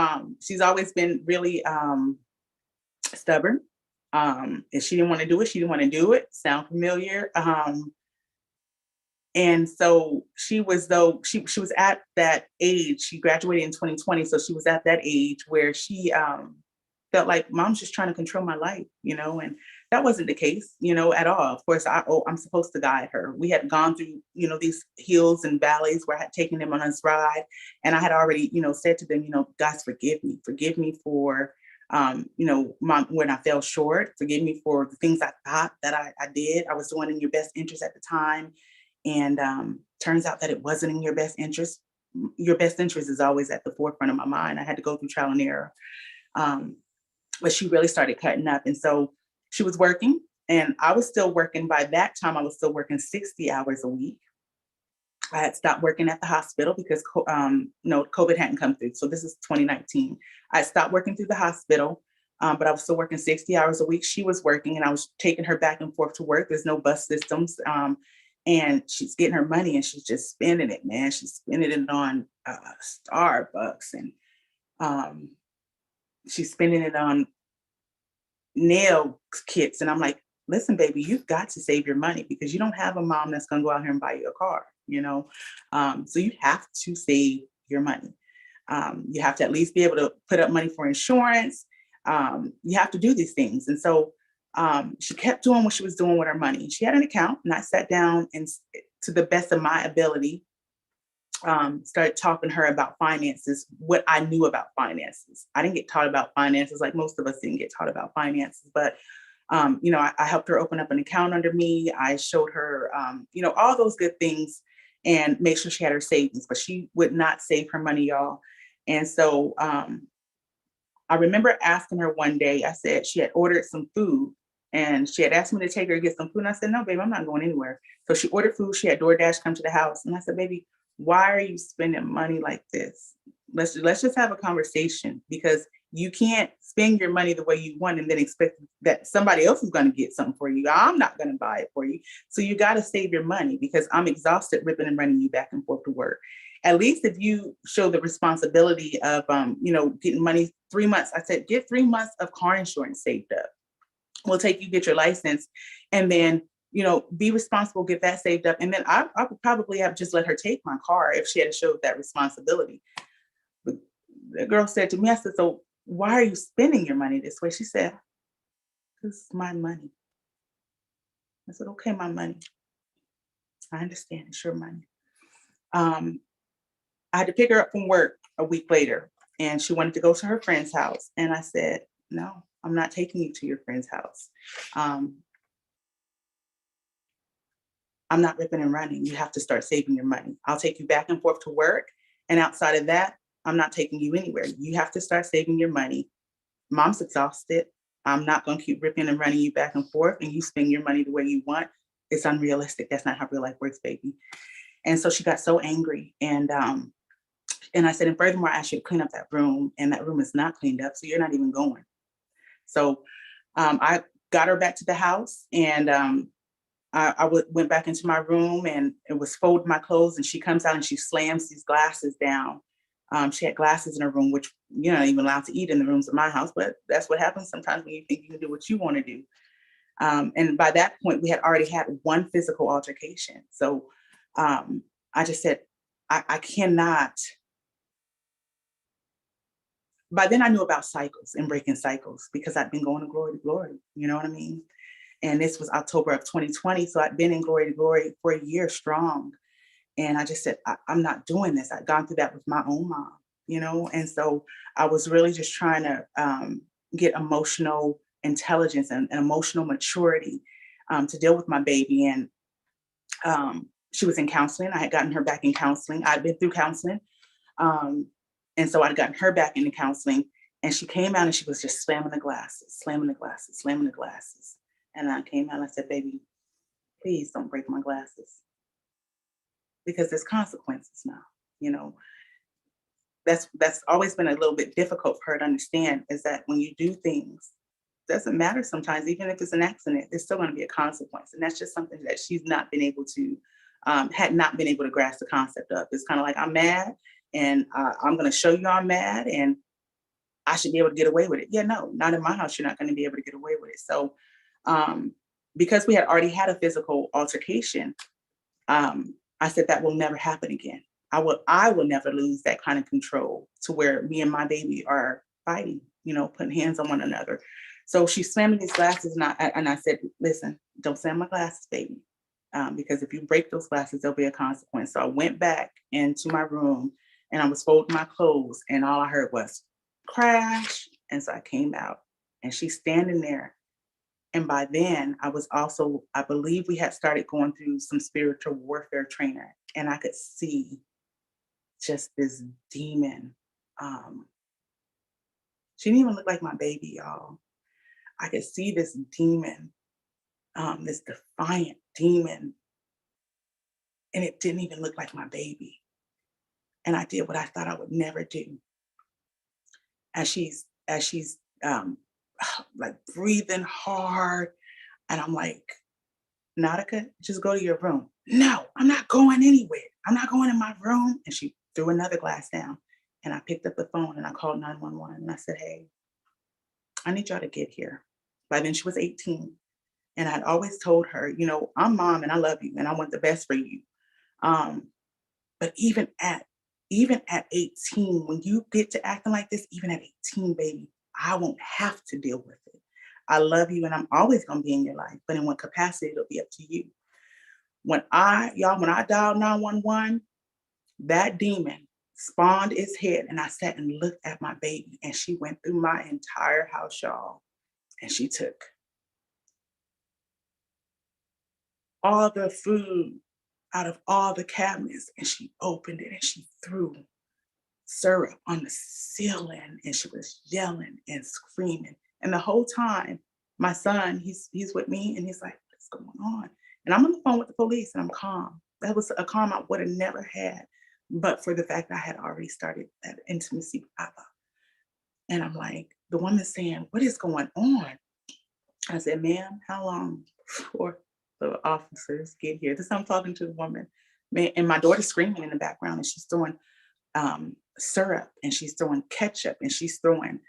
she's always been really stubborn. If she didn't want to do it, she didn't want to do it. Sound familiar? And so she was at that age. She graduated in 2020, so she was at that age where she felt like mom's just trying to control my life, and that wasn't the case, at all. Of course, I'm supposed to guide her. We had gone through, these hills and valleys where I had taken them on this ride, and I had already, said to them, guys, forgive me for, when I fell short, forgive me for the things I thought that I did. I was doing in your best interest at the time. And turns out that it wasn't in your best interest. Your best interest is always at the forefront of my mind. I had to go through trial and error. But she really started cutting up. And so she was working, and I was still working. By that time, I was still working 60 hours a week. I had stopped working at the hospital because COVID hadn't come through. So this is 2019. I stopped working through the hospital, but I was still working 60 hours a week. She was working, and I was taking her back and forth to work. There's no bus systems. And she's getting her money and she's just spending it, man. She's spending it on Starbucks, and she's spending it on nail kits. And I'm like, listen, baby, you've got to save your money because you don't have a mom that's going to go out here and buy you a car, so you have to save your money. You have to at least be able to put up money for insurance. You have to do these things. And so she kept doing what she was doing with her money. She had an account, and I sat down and, to the best of my ability, started talking to her about finances, what I knew about finances. I didn't get taught about finances like most of us didn't get taught about finances, but I helped her open up an account under me. I showed her, all those good things, and make sure she had her savings, but she would not save her money, y'all. And so I remember asking her one day, I said she had ordered some food, and she had asked me to take her to get some food. And I said, no, babe, I'm not going anywhere. So she ordered food. She had DoorDash come to the house. And I said, baby, why are you spending money like this? Let's just have a conversation, because you can't spend your money the way you want and then expect that somebody else is going to get something for you. I'm not going to buy it for you. So you got to save your money, because I'm exhausted ripping and running you back and forth to work. At least if you show the responsibility of, getting money 3 months, I said, get 3 months of car insurance saved up. We'll take you get your license, and then, be responsible, get that saved up. And then I would probably have just let her take my car if she had showed that responsibility. But the girl said to me, I said, so why are you spending your money this way? She said, this is my money. I said, okay, my money. I understand, it's your money. I had to pick her up from work a week later, and she wanted to go to her friend's house. And I said, no, I'm not taking you to your friend's house. I'm not ripping and running. You have to start saving your money. I'll take you back and forth to work. And outside of that, I'm not taking you anywhere. You have to start saving your money. Mom's exhausted. I'm not going to keep ripping and running you back and forth, and you spend your money the way you want. It's unrealistic. That's not how real life works, baby. And so she got so angry. And I said, and furthermore, I asked you to clean up that room, and that room is not cleaned up. So you're not even going. So I got her back to the house, and went back into my room, and it was folding my clothes, and she comes out and she slams these glasses down. She had glasses in her room, which you're not even allowed to eat in the rooms of my house, but that's what happens sometimes when you think you can do what you want to do. And by that point, we had already had one physical altercation. So I just said, I cannot. By then I knew about cycles and breaking cycles because I'd been going to glory, you know what I mean? And this was October of 2020. So I'd been in glory to glory for a year strong. And I just said, I'm not doing this. I'd gone through that with my own mom, you know? And so I was really just trying to get emotional intelligence and emotional maturity to deal with my baby. And she was in counseling. I had gotten her back in counseling. I'd been through counseling. And so I'd gotten her back into counseling. And she came out and she was just slamming the glasses, slamming the glasses, slamming the glasses. And I came out and I said, baby, please don't break my glasses. Because there's consequences now, you know. That's always been a little bit difficult for her to understand, is that when you do things, doesn't matter sometimes, even if it's an accident, there's still going to be a consequence. And that's just something that she's not been able to, had not been able to grasp the concept of. It's kind of like, I'm mad and I'm going to show you I'm mad and I should be able to get away with it. Yeah, no, not in my house. You're not going to be able to get away with it. So because we had already had a physical altercation, I said that will never happen again. I will never lose that kind of control to where me and my baby are fighting, you know, putting hands on one another. So she slammed these glasses, and I said, listen, don't slam my glasses, baby, because if you break those glasses, there'll be a consequence. So I went back into my room and I was folding my clothes, and all I heard was crash. And so I came out, and she's standing there. And by then, I believe we had started going through some spiritual warfare training, and I could see just this demon. She didn't even look like my baby, y'all. I could see this demon, this defiant demon, and it didn't even look like my baby. And I did what I thought I would never do. As she's like breathing hard, and I'm like, Nautica, just go to your room. No, I'm not going anywhere. I'm not going in my room. And she threw another glass down. And I picked up the phone and I called 911. And I said, hey, I need y'all to get here. By then she was 18. And I'd always told her, you know, I'm mom and I love you and I want the best for you. But even at 18, when you get to acting like this, even at 18, baby, I won't have to deal with it. I love you and I'm always gonna be in your life, but in what capacity, it'll be up to you. When I dialed 911, that demon spawned its head and I sat and looked at my baby, and she went through my entire house, y'all, and she took all the food out of all the cabinets and she opened it and she threw syrup on the ceiling, and she was yelling and screaming. And the whole time, my son, he's with me and he's like, what's going on? And I'm on the phone with the police and I'm calm. That was a calm I would have never had, but for the fact that I had already started that intimacy with Abba. And I'm like, the woman's saying, what is going on? I said, ma'am, how long before the officers get here? This I'm talking to the woman. Man, and my daughter's screaming in the background, and she's throwing syrup, and she's throwing ketchup, and she's throwing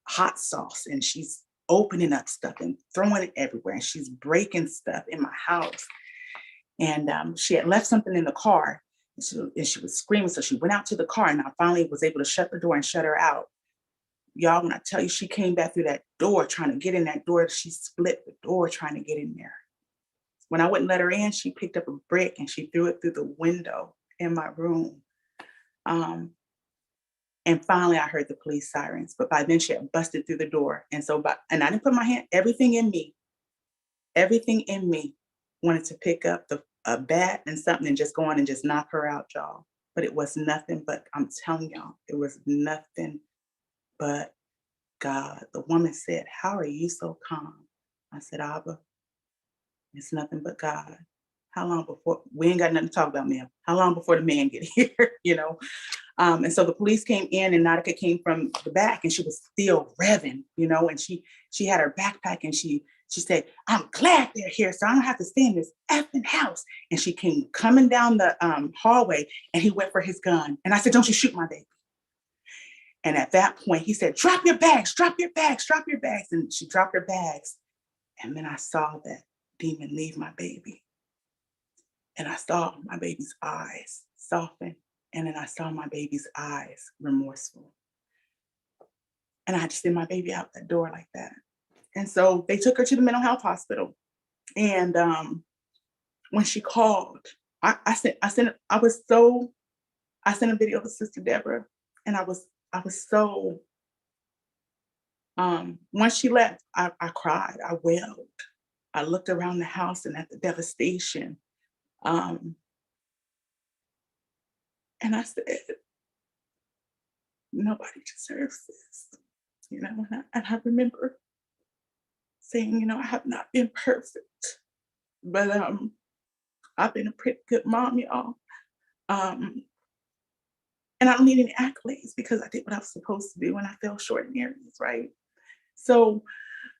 hot sauce, and she's opening up stuff and throwing it everywhere, and she's breaking stuff in my house. And she had left something in the car, and she was screaming. So she went out to the car, and I finally was able to shut the door and shut her out. Y'all, when I tell you she came back through that door, trying to get in that door, she split the door trying to get in there. When I wouldn't let her in, she picked up a brick and she threw it through the window in my room. And finally, I heard the police sirens, but by then she had busted through the door. And I didn't put my hand, everything in me wanted to pick up a bat and something and just go on and just knock her out, y'all. But it was nothing but, I'm telling y'all, it was nothing but God. The woman said, how are you so calm? I said, Abba, it's nothing but God. How long before, we ain't got nothing to talk about, ma'am. How long before the man get here, you know? And so the police came in, and NaTasha came from the back, and she was still revving, and she had her backpack, and she said, "I'm glad they're here, so I don't have to stay in this effing house." And she came coming down the hallway, and he went for his gun. And I said, "Don't you shoot my baby." And at that point, he said, "Drop your bags, drop your bags, drop your bags." And she dropped her bags. And then I saw that demon leave my baby. And I saw my baby's eyes soften. And then I saw my baby's eyes remorseful. And I had to send my baby out that door like that. And so they took her to the mental health hospital. And when she called, I sent a video to Sister Deborah, and I was so, once she left, I cried, I wailed. I looked around the house and at the devastation. And I said, nobody deserves this, and I remember saying, I have not been perfect, but I've been a pretty good mom, y'all. And I don't need any accolades because I did what I was supposed to do, and I fell short in areas, right? So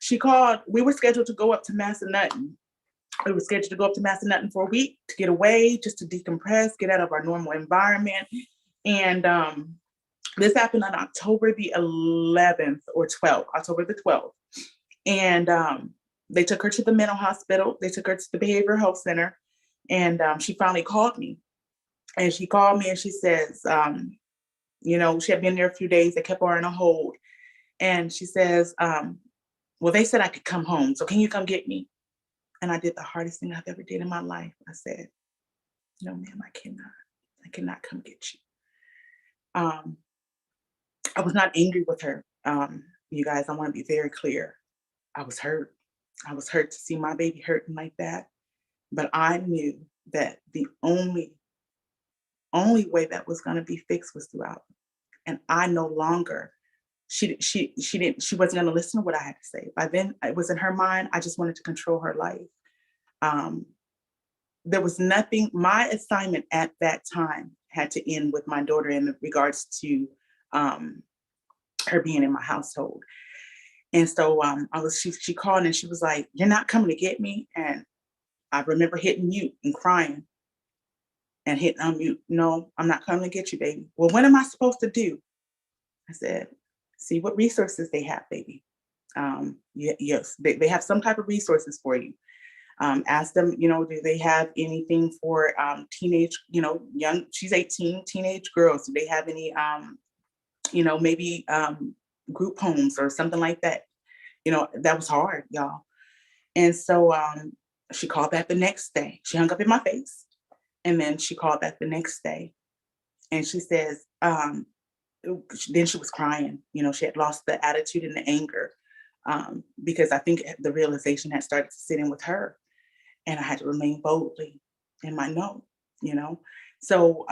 she called. We were scheduled to go up to Massanutten. We were scheduled to go up to Massanutten for a week to get away, just to decompress, get out of our normal environment. And this happened on October the 11th or 12th, October the 12th. And they took her to the mental hospital. They took her to the behavioral health center. And she finally called me. And she called me and she says, she had been there a few days. They kept her on a hold. And she says, well, they said I could come home. So can you come get me? And I did the hardest thing I've ever did in my life. I said, no, ma'am, I cannot. I cannot come get you. I was not angry with her. You guys, I want to be very clear. I was hurt. I was hurt to see my baby hurting like that. But I knew that the only way that was going to be fixed was through Abba. And I no longer, she wasn't going to listen to what I had to say. By then, it was in her mind. I just wanted to control her life. There was nothing. My assignment at that time had to end with my daughter in regards to her being in my household. And so she called and she was like, "You're not coming to get me." And I remember hitting mute and crying and hitting unmute. "No, I'm not coming to get you, baby." "Well, what am I supposed to do?" I said, "See what resources they have, baby. Yes, they have some type of resources for you. Ask them, do they have anything for teenage, young, she's 18, teenage girls. Do they have any, maybe group homes or something like that?" That was hard, y'all. And so she called back the next day. She hung up in my face. And then she called back the next day. And she says, then she was crying. She had lost the attitude and the anger because I think the realization had started to sit in with her. And I had to remain boldly in my no, So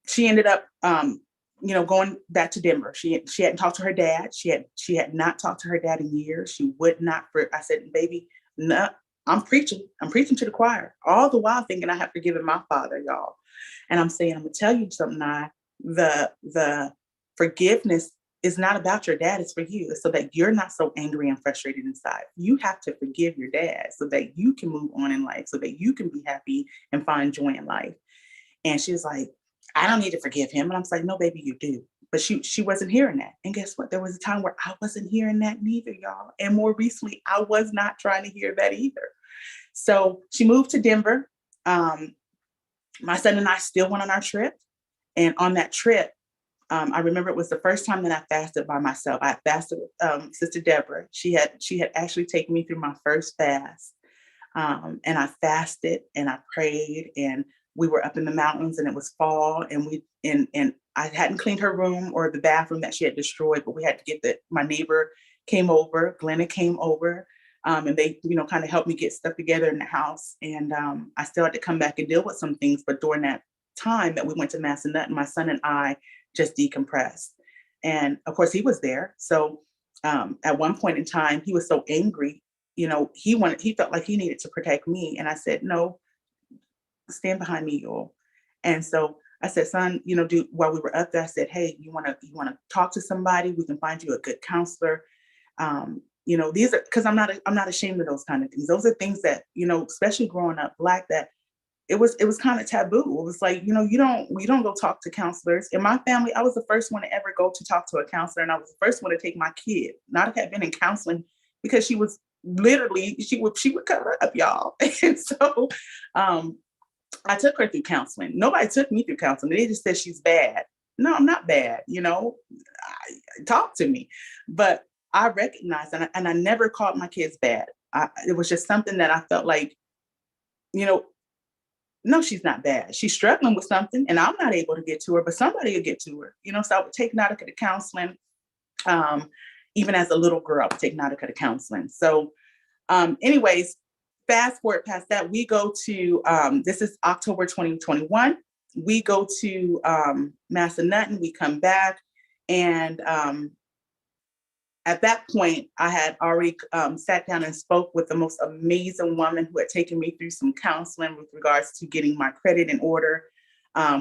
she ended up, going back to Denver. She hadn't talked to her dad. She had not talked to her dad in years. She would not. I said, "Baby, no, I'm preaching. I'm preaching to the choir." All the while thinking I have forgiven my father, y'all. And I'm saying, I'm gonna tell you something, the forgiveness is not about your dad, it's for you. It's so that you're not so angry and frustrated inside. You have to forgive your dad so that you can move on in life, so that you can be happy and find joy in life. And she was like, "I don't need to forgive him." And I was like, "No, baby, you do." But she wasn't hearing that. And guess what? There was a time where I wasn't hearing that neither, y'all. And more recently, I was not trying to hear that either. So she moved to Denver. My son and I still went on our trip. And on that trip, I remember it was the first time that I fasted by myself. I fasted with Sister Deborah. She had actually taken me through my first fast. And I fasted and I prayed, and we were up in the mountains, and it was fall, and I hadn't cleaned her room or the bathroom that she had destroyed, but we had to get my neighbor came over, Glenna came over, and they, kind of helped me get stuff together in the house. And I still had to come back and deal with some things. But during that time that we went to Massanutten, my son and I just decompressed. And of course he was there. So at one point in time, he was so angry, he felt like he needed to protect me. And I said, "No, stand behind me, y'all." And so I said, son, you know, while we were up there, I said, hey, you want to talk to somebody? We can find you a good counselor. You know, these are, because I'm not ashamed of those kind of things. Those are things that, you know, especially growing up Black, that it was kind of taboo. It was like, you know, you don't go talk to counselors. In my family, I was the first one to ever go to talk to a counselor, and I was the first one to take my kid. Not have been in counseling, because she was literally, she would cover up, y'all. And so I took her through counseling. Nobody took me through counseling. They just said she's bad. No, I'm not bad. You know, talk to me. But I recognized, and I never called my kids bad. It was just something that I felt like, you know, no, she's not bad. She's struggling with something, and I'm not able to get to her, but somebody will get to her. You know, so I would take NaTasha to counseling. Even as a little girl, I would take NaTasha to counseling. So, anyways, fast forward past that, we go to, this is October 2021. We go to Massanutten, we come back, and at that point, I had already sat down and spoke with the most amazing woman who had taken me through some counseling with regards to getting my credit in order.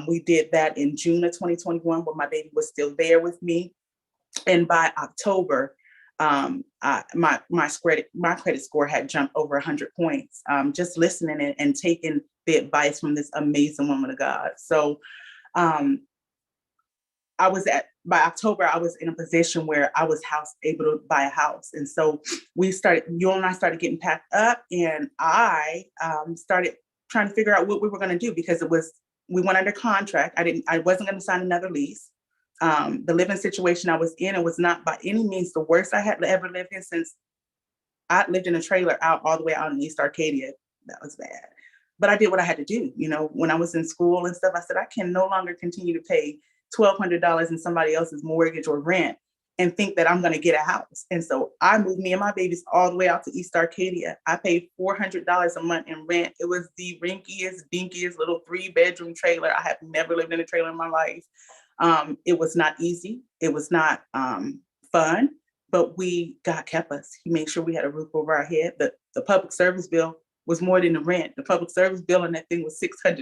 We did that in June of 2021, when my baby was still there with me. And by October, my credit score had jumped over 100 points, just listening and taking the advice from this amazing woman of God. So by October, I was in a position where I was able to buy a house. And so you and I started getting packed up, and I started trying to figure out what we were going to do, because we went under contract. I wasn't going to sign another lease. The living situation I was in, it was not by any means the worst I had ever lived in, since I lived in a trailer all the way out in East Arcadia. That was bad. But I did what I had to do. You know, when I was in school and stuff, I said, I can no longer continue to pay $1,200 in somebody else's mortgage or rent and think that I'm going to get a house. And so I moved me and my babies all the way out to East Arcadia. I paid $400 a month in rent. It was the rinkiest, dinkiest little 3-bedroom trailer. I have never lived in a trailer in my life. It was not easy. It was not fun, but God kept us. He made sure we had a roof over our head. The public service bill was more than the rent. The public service bill on that thing was $600.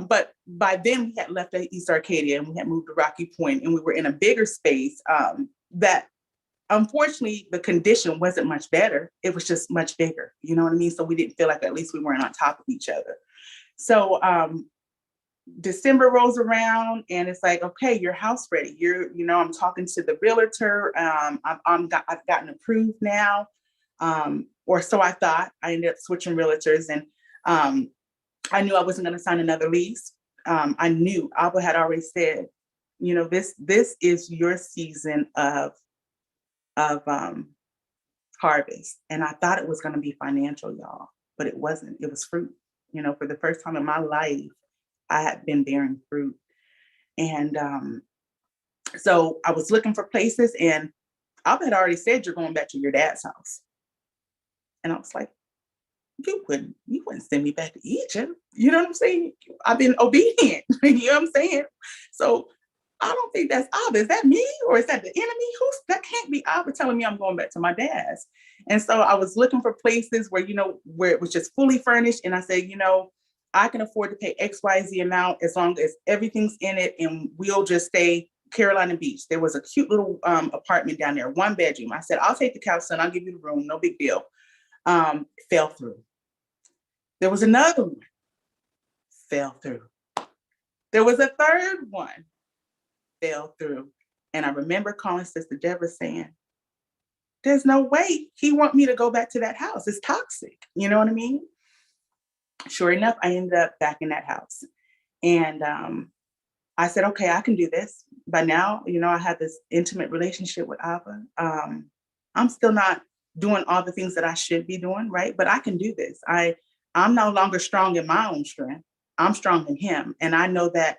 But by then we had left East Arcadia and we had moved to Rocky Point, and we were in a bigger space that unfortunately the condition wasn't much better. It was just much bigger. You know what I mean? So we didn't feel like at least we weren't on top of each other. So December rolls around and it's like, okay, your house ready. I'm talking to the realtor. I've gotten approved now. Or so I thought. I ended up switching realtors, and I knew I wasn't going to sign another lease. I knew Abba had already said, you know, this is your season of harvest. And I thought it was going to be financial, y'all, but it wasn't. It was fruit. You know, for the first time in my life, I had been bearing fruit. And so I was looking for places, and Abba had already said, you're going back to your dad's house. And I was like, you wouldn't send me back to Egypt. You know what I'm saying? I've been obedient. You know what I'm saying? So I don't think that's Abba. Is that me, or is that the enemy? That can't be Abba telling me I'm going back to my dad's. And so I was looking for places where it was just fully furnished. And I said, I can afford to pay XYZ amount as long as everything's in it, and we'll just stay Carolina Beach. There was a cute little apartment down there, 1 bedroom. I said, I'll take the couch, son. I'll give you the room. No big deal. Fell through. There was another one. Fell through. There was a third one. Fell through. And I remember calling Sister Deborah saying, there's no way he want me to go back to that house. It's toxic. You know what I mean? Sure enough, I ended up back in that house. And I said, okay, I can do this. By now, I have this intimate relationship with Abba. I'm still not doing all the things that I should be doing, right? But I can do this. I'm no longer strong in my own strength. I'm strong in him. And I know that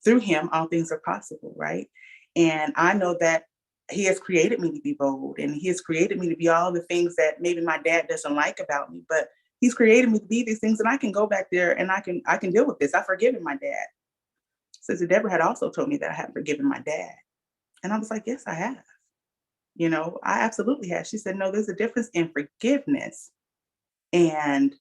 through him, all things are possible, right? And I know that he has created me to be bold, and he has created me to be all the things that maybe my dad doesn't like about me, but he's created me to be these things, and I can go back there and I can deal with this. I've forgiven my dad. Sister Deborah had also told me that I had forgiven my dad. And I was like, yes, I have. I absolutely have. She said, no, there's a difference in forgiveness and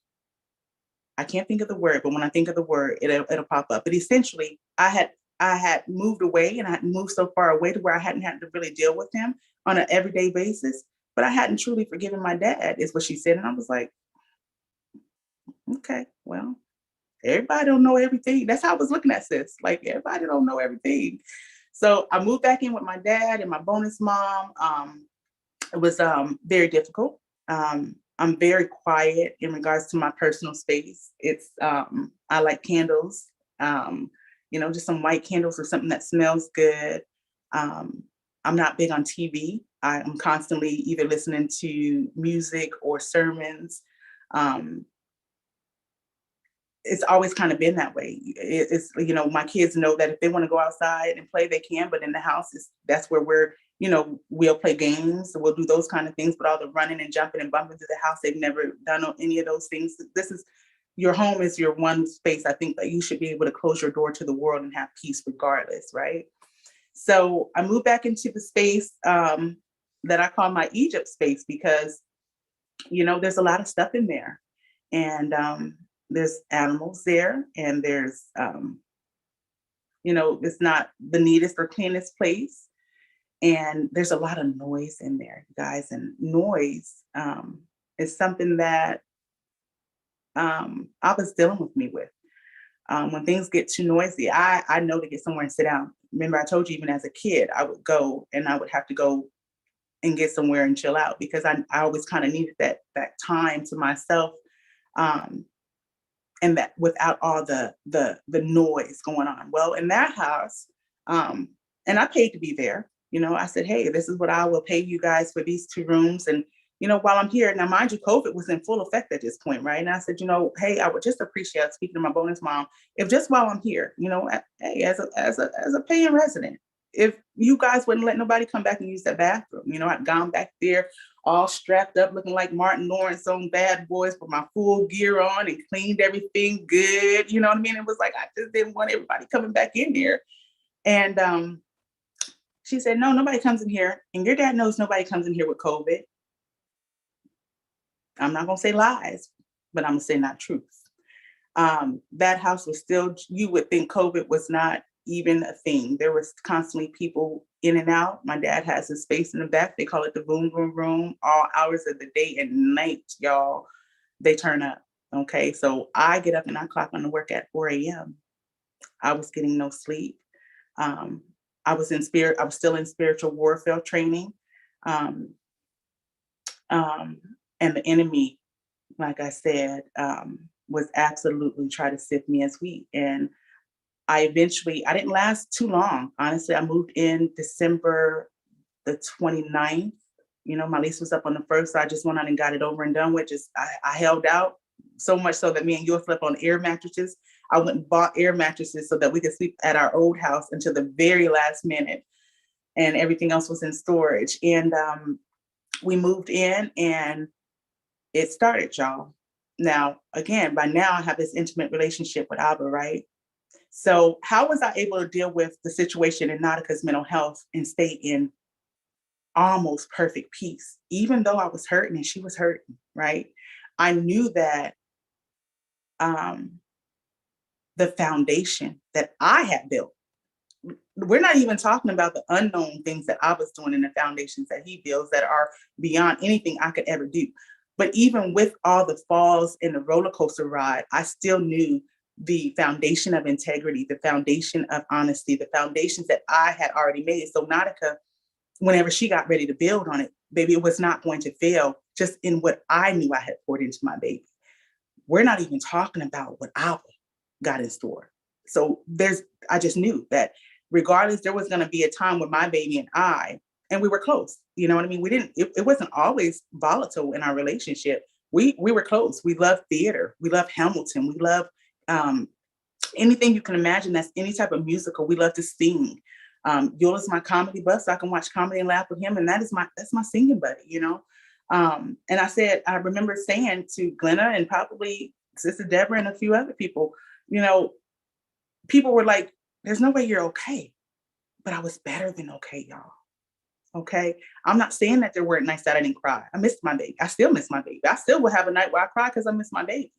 I can't think of the word, but when I think of the word, it'll pop up. But essentially, I had moved away, and I had moved so far away to where I hadn't had to really deal with him on an everyday basis. But I hadn't truly forgiven my dad, is what she said. And I was like, okay, well, everybody don't know everything. That's how I was looking at sis. Like, everybody don't know everything. So I moved back in with my dad and my bonus mom. It was very difficult. I'm very quiet in regards to my personal space. It's I like candles, just some white candles or something that smells good. I'm not big on TV. I'm constantly either listening to music or sermons. Um, it's always kind of been that way. It's my kids know that if they want to go outside and play, they can. But in the house, that's where we'll play games, we'll do those kind of things. But all the running and jumping and bumping through the house, they've never done any of those things. Your home is your one space. I think that you should be able to close your door to the world and have peace regardless, right? So I moved back into the space that I call my Egypt space, because there's a lot of stuff in there, and there's animals there, and there's it's not the neatest or cleanest place, and there's a lot of noise in there, guys. And noise is something that I was dealing with me with. When things get too noisy, I know to get somewhere and sit down. Remember, I told you, even as a kid, I would go and I would have to go and get somewhere and chill out, because I always kind of needed that time to myself, and that without all the noise going on. Well, in that house, and I paid to be there. I said, hey, this is what I will pay you guys for these 2 rooms. And while I'm here, now mind you, COVID was in full effect at this point, right? And I said, hey, I would just appreciate, speaking to my bonus mom, if just while I'm here, hey, as a paying resident, if you guys wouldn't let nobody come back and use that bathroom. I'd gone back there all strapped up, looking like Martin Lawrence on Bad Boys, with my full gear on, and cleaned everything good. You know what I mean? It was like, I just didn't want everybody coming back in there. And she said, no, nobody comes in here. And your dad knows nobody comes in here with COVID. I'm not going to say lies, but I'm going to say not truth. That house was still, you would think COVID was not even a thing. There was constantly people in and out. My dad has a space in the back. They call it the boom, boom room. All hours of the day and night, y'all, they turn up. Okay. So I get up and I clock on to work at 4 a.m. I was getting no sleep. I was still in spiritual warfare training. And the enemy, like I said, was absolutely trying to sift me as wheat. And I didn't last too long. Honestly, I moved in December the 29th. My lease was up on the 1st. So I just went on and got it over and done with. I held out so much so that me and you slept on air mattresses. I went and bought air mattresses so that we could sleep at our old house until the very last minute. And everything else was in storage. And we moved in and it started, y'all. Now, again, by now I have this intimate relationship with Abba, right? So how was I able to deal with the situation in NaTasha's mental health and stay in almost perfect peace, even though I was hurting and she was hurting, right? I knew that the foundation that I had built, we're not even talking about the unknown things that I was doing in the foundations that he builds that are beyond anything I could ever do. But even with all the falls in the roller coaster ride, I still knew the foundation of integrity, the foundation of honesty, the foundations that I had already made. So NaTasha, whenever she got ready to build on it, baby, it was not going to fail just in what I knew I had poured into my baby. We're not even talking about what Abba got in store. So I just knew that regardless, there was going to be a time with my baby and we were close. You know what I mean? It wasn't always volatile in our relationship. We were close. We loved theater. We loved Hamilton. We loved anything you can imagine that's any type of musical. We love to sing. Yul is my comedy buff, so I can watch comedy and laugh with him. And that's my singing buddy, And I remember saying to Glenna and probably Sister Deborah and a few other people, people were like, there's no way you're okay. But I was better than okay, y'all. Okay. I'm not saying that there weren't nights that I didn't cry. I missed my baby. I still miss my baby. I still will have a night where I cry because I miss my baby.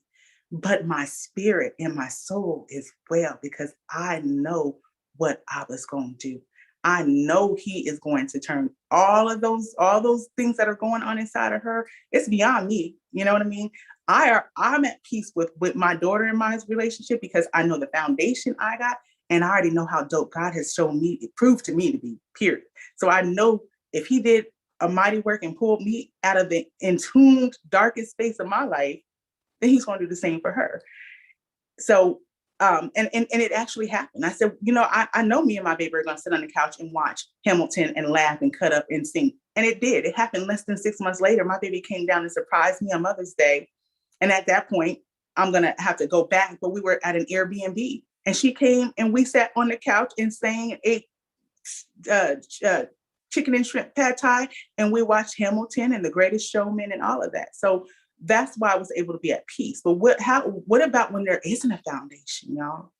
but my spirit and my soul is well, because I know what I was going to do. I know he is going to turn all those things that are going on inside of her. It's beyond me. You know what I mean? I'm at peace with my daughter and my relationship, because I know the foundation I got, and I already know how dope God has shown me, it proved to me to be, period. So I know if he did a mighty work and pulled me out of the entombed, darkest space of my life, then he's going to do the same for her. So, and it actually happened. I said, I know me and my baby are going to sit on the couch and watch Hamilton and laugh and cut up and sing. And it did. It happened less than 6 months later. My baby came down and surprised me on Mother's Day. And at that point, I'm going to have to go back, but we were at an Airbnb, and she came and we sat on the couch and sang and ate chicken and shrimp pad thai, and we watched Hamilton and The Greatest Showman and all of that. So that's why I was able to be at peace. But what about when there isn't a foundation, y'all?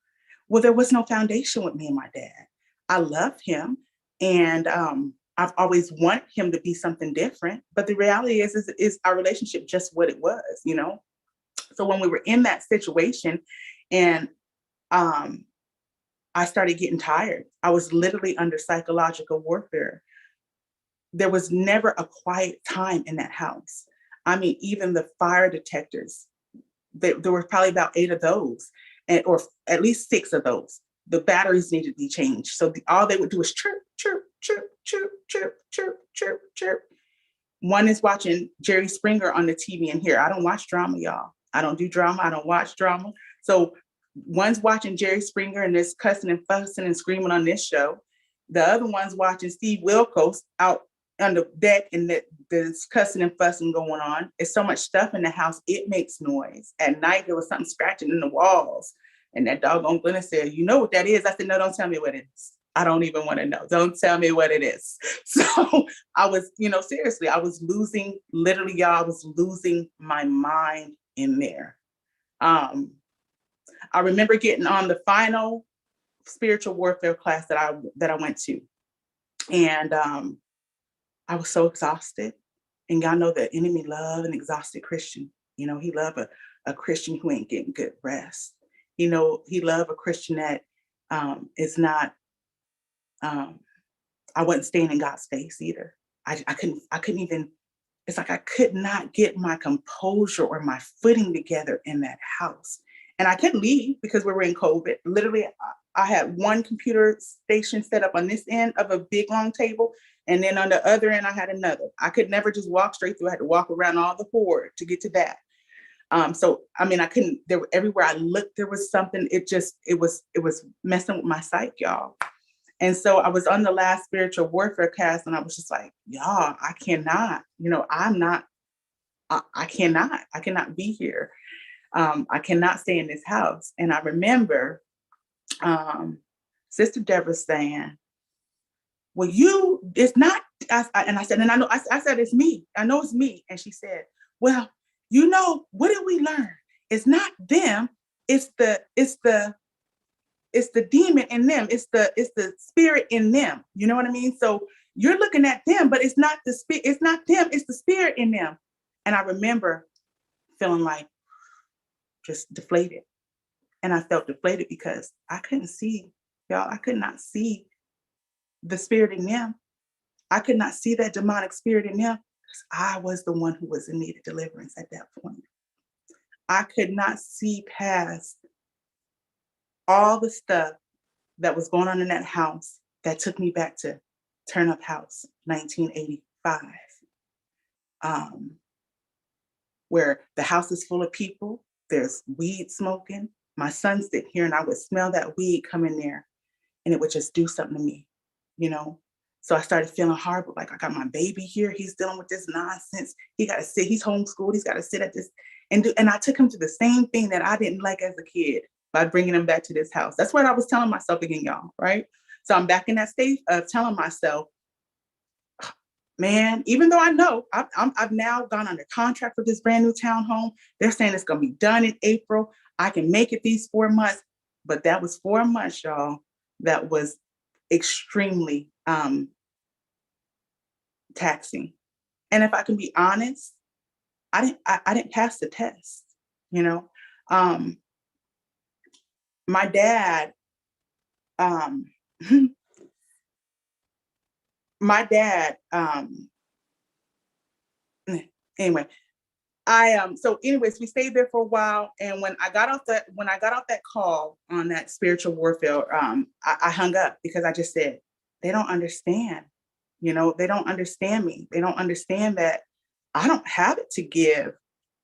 Well, there was no foundation with me and my dad. I love him, and I've always wanted him to be something different. But the reality is our relationship just what it was, So when we were in that situation, and I started getting tired, I was literally under psychological warfare. There was never a quiet time in that house. I mean, even the fire detectors, there were probably about 8 of those, or at least 6 of those. The batteries needed to be changed. So all they would do is chirp, chirp, chirp, chirp, chirp, chirp, chirp, chirp. One is watching Jerry Springer on the TV in here. I don't watch drama, y'all. I don't do drama. I don't watch drama. So one's watching Jerry Springer and there's cussing and fussing and screaming on this show. The other one's watching Steve Wilkos out on the deck, and there's cussing and fussing going on. There's so much stuff in the house, it makes noise. At night, there was something scratching in the walls. And that doggone Glenna said, "You know what that is?" I said, "No, don't tell me what it is. I don't even want to know. Don't tell me what it is." So I was, seriously, I was losing, literally, y'all, I was losing my mind in there. I remember getting on the final spiritual warfare class that I went to. And I was so exhausted. And y'all know the enemy love an exhausted Christian. He love a Christian who ain't getting good rest. He love a Christian that is not, I wasn't staying in God's face either. I couldn't even, it's like I could not get my composure or my footing together in that house. And I couldn't leave because we were in COVID. Literally, I had one computer station set up on this end of a big long table. And then on the other end, I had another. I could never just walk straight through. I had to walk around all the board to get to that. So, I mean, I couldn't, everywhere I looked, there was something, it was messing with my psyche, y'all. And so I was on the last spiritual warfare cast, and I was just like, y'all, I cannot, I cannot be here. I cannot stay in this house. And I remember Sister Deborah saying, "Well, it's not," and I said, and I said, "It's me. I know it's me." And she said, "Well, what did we learn? It's not them. It's the demon in them. It's the spirit in them. You know what I mean? So you're looking at them, but it's not the spirit. It's not them. It's the spirit in them." And I remember feeling like just deflated. And I felt deflated because I couldn't see, y'all. I could not see the spirit in them. I could not see that demonic spirit in them, because I was the one who was in need of deliverance at that point. I could not see past all the stuff that was going on in that house that took me back to Turn Up House, 1985, where the house is full of people. There's weed smoking. My son's sitting here, and I would smell that weed come in there, and it would just do something to me, So I started feeling horrible. Like, I got my baby here. He's dealing with this nonsense. He got to sit. He's homeschooled. He's got to sit at this and do. And I took him to the same thing that I didn't like as a kid by bringing him back to this house. That's what I was telling myself again, y'all. Right. So I'm back in that state of telling myself, man, even though I know I've now gone under contract for this brand new townhome. They're saying it's going to be done in April. I can make it these 4 months. But that was 4 months, y'all. That was extremely taxing. And if I can be honest, I didn't pass the test. Um, my dad, um, my dad, anyway, so anyways, we stayed there for a while. And when I got off that call on that spiritual warfare, I hung up because I just said, they don't understand, they don't understand me. They don't understand that I don't have it to give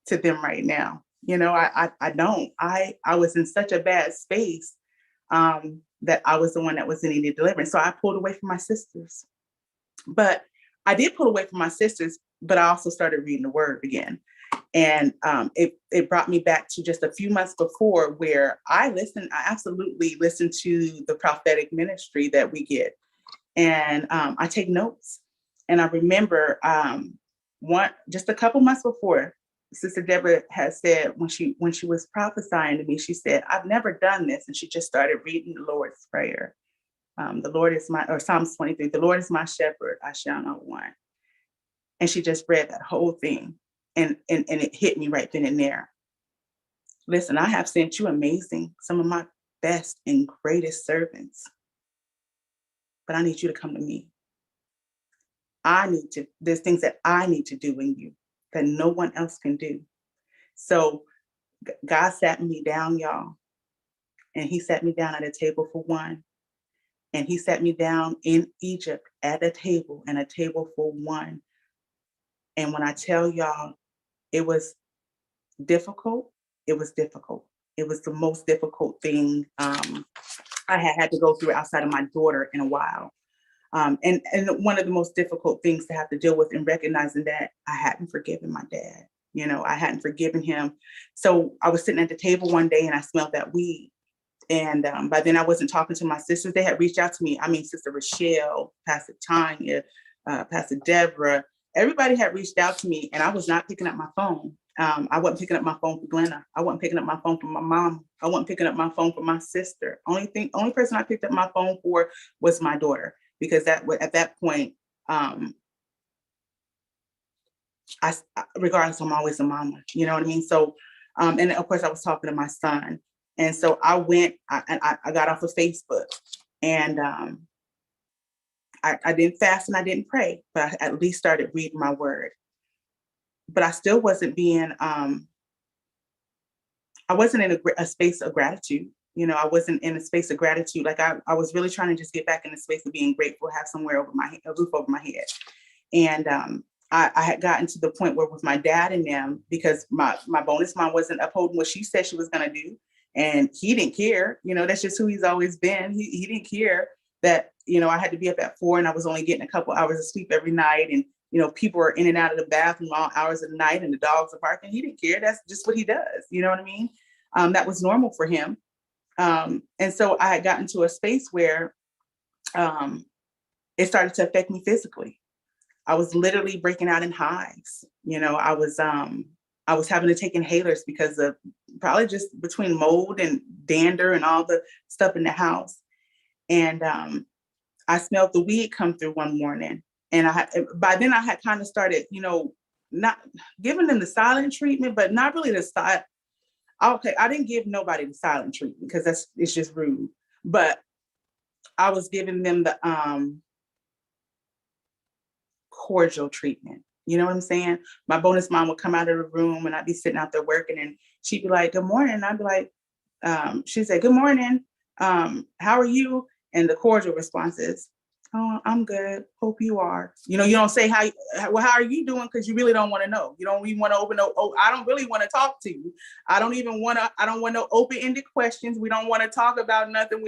to them right now. I don't, I was in such a bad space, that I was the one that was in need of deliverance. So I pulled away from my sisters, but I did pull away from my sisters, but I also started reading the word again. And it brought me back to just a few months before, where I absolutely listened to the prophetic ministry that we get. And I take notes. And I remember just a couple months before, Sister Deborah had said, when she was prophesying to me, she said, I've never done this. And she just started reading the Lord's Prayer. The Lord is or Psalms 23, the Lord is my shepherd, I shall not want. And she just read that whole thing. And it hit me right then and there. Listen, I have sent you some of my best and greatest servants, but I need you to come to me. There's things that I need to do in you that no one else can do. So God sat me down, y'all, and he sat me down at a table for one. And he sat me down in Egypt at a table for one. And when I tell y'all, it was difficult. It was difficult. It was the most difficult thing I had to go through outside of my daughter in a while. And one of the most difficult things to have to deal with, in recognizing that I hadn't forgiven my dad. I hadn't forgiven him. So I was sitting at the table one day and I smelled that weed. And by then I wasn't talking to my sisters. They had reached out to me. I mean, Sister Rochelle, Pastor Tanya, Pastor Deborah, everybody had reached out to me, and I was not picking up my phone. I wasn't picking up my phone for Glenna. I wasn't picking up my phone for my mom. I wasn't picking up my phone for my sister. Only person I picked up my phone for was my daughter, because at that point, regardless, I'm always a mama. You know what I mean? So, and of course, I was talking to my son. And so I got off of Facebook, and I didn't fast and I didn't pray, but I at least started reading my word. But I still wasn't I wasn't in a space of gratitude. I wasn't in a space of gratitude. Like I was really trying to just get back in the space of being grateful, have a roof over my head. And I had gotten to the point where with my dad and them, because my bonus mom wasn't upholding what she said she was going to do. And he didn't care, that's just who he's always been. He didn't care that, I had to be up at 4 and I was only getting a couple hours of sleep every night. And, people are in and out of the bathroom all hours of the night and the dogs are barking. He didn't care. That's just what he does. You know what I mean? That was normal for him. And so I had gotten to a space where it started to affect me physically. I was literally breaking out in hives. I was having to take inhalers because of probably just between mold and dander and all the stuff in the house. And I smelled the weed come through one morning. And by then I had kind of started, not giving them the silent treatment, but not really the silent. Okay, I didn't give nobody the silent treatment because it's just rude. But I was giving them the cordial treatment. You know what I'm saying? My bonus mom would come out of the room and I'd be sitting out there working, and she'd be like, good morning. And I'd be like, she'd say, good morning. How are you? And the cordial response is, oh, I'm good. Hope you are. You don't say how are you doing? Because you really don't want to know. You don't even want to I don't really want to talk to you. I don't want no open-ended questions. We don't want to talk about nothing.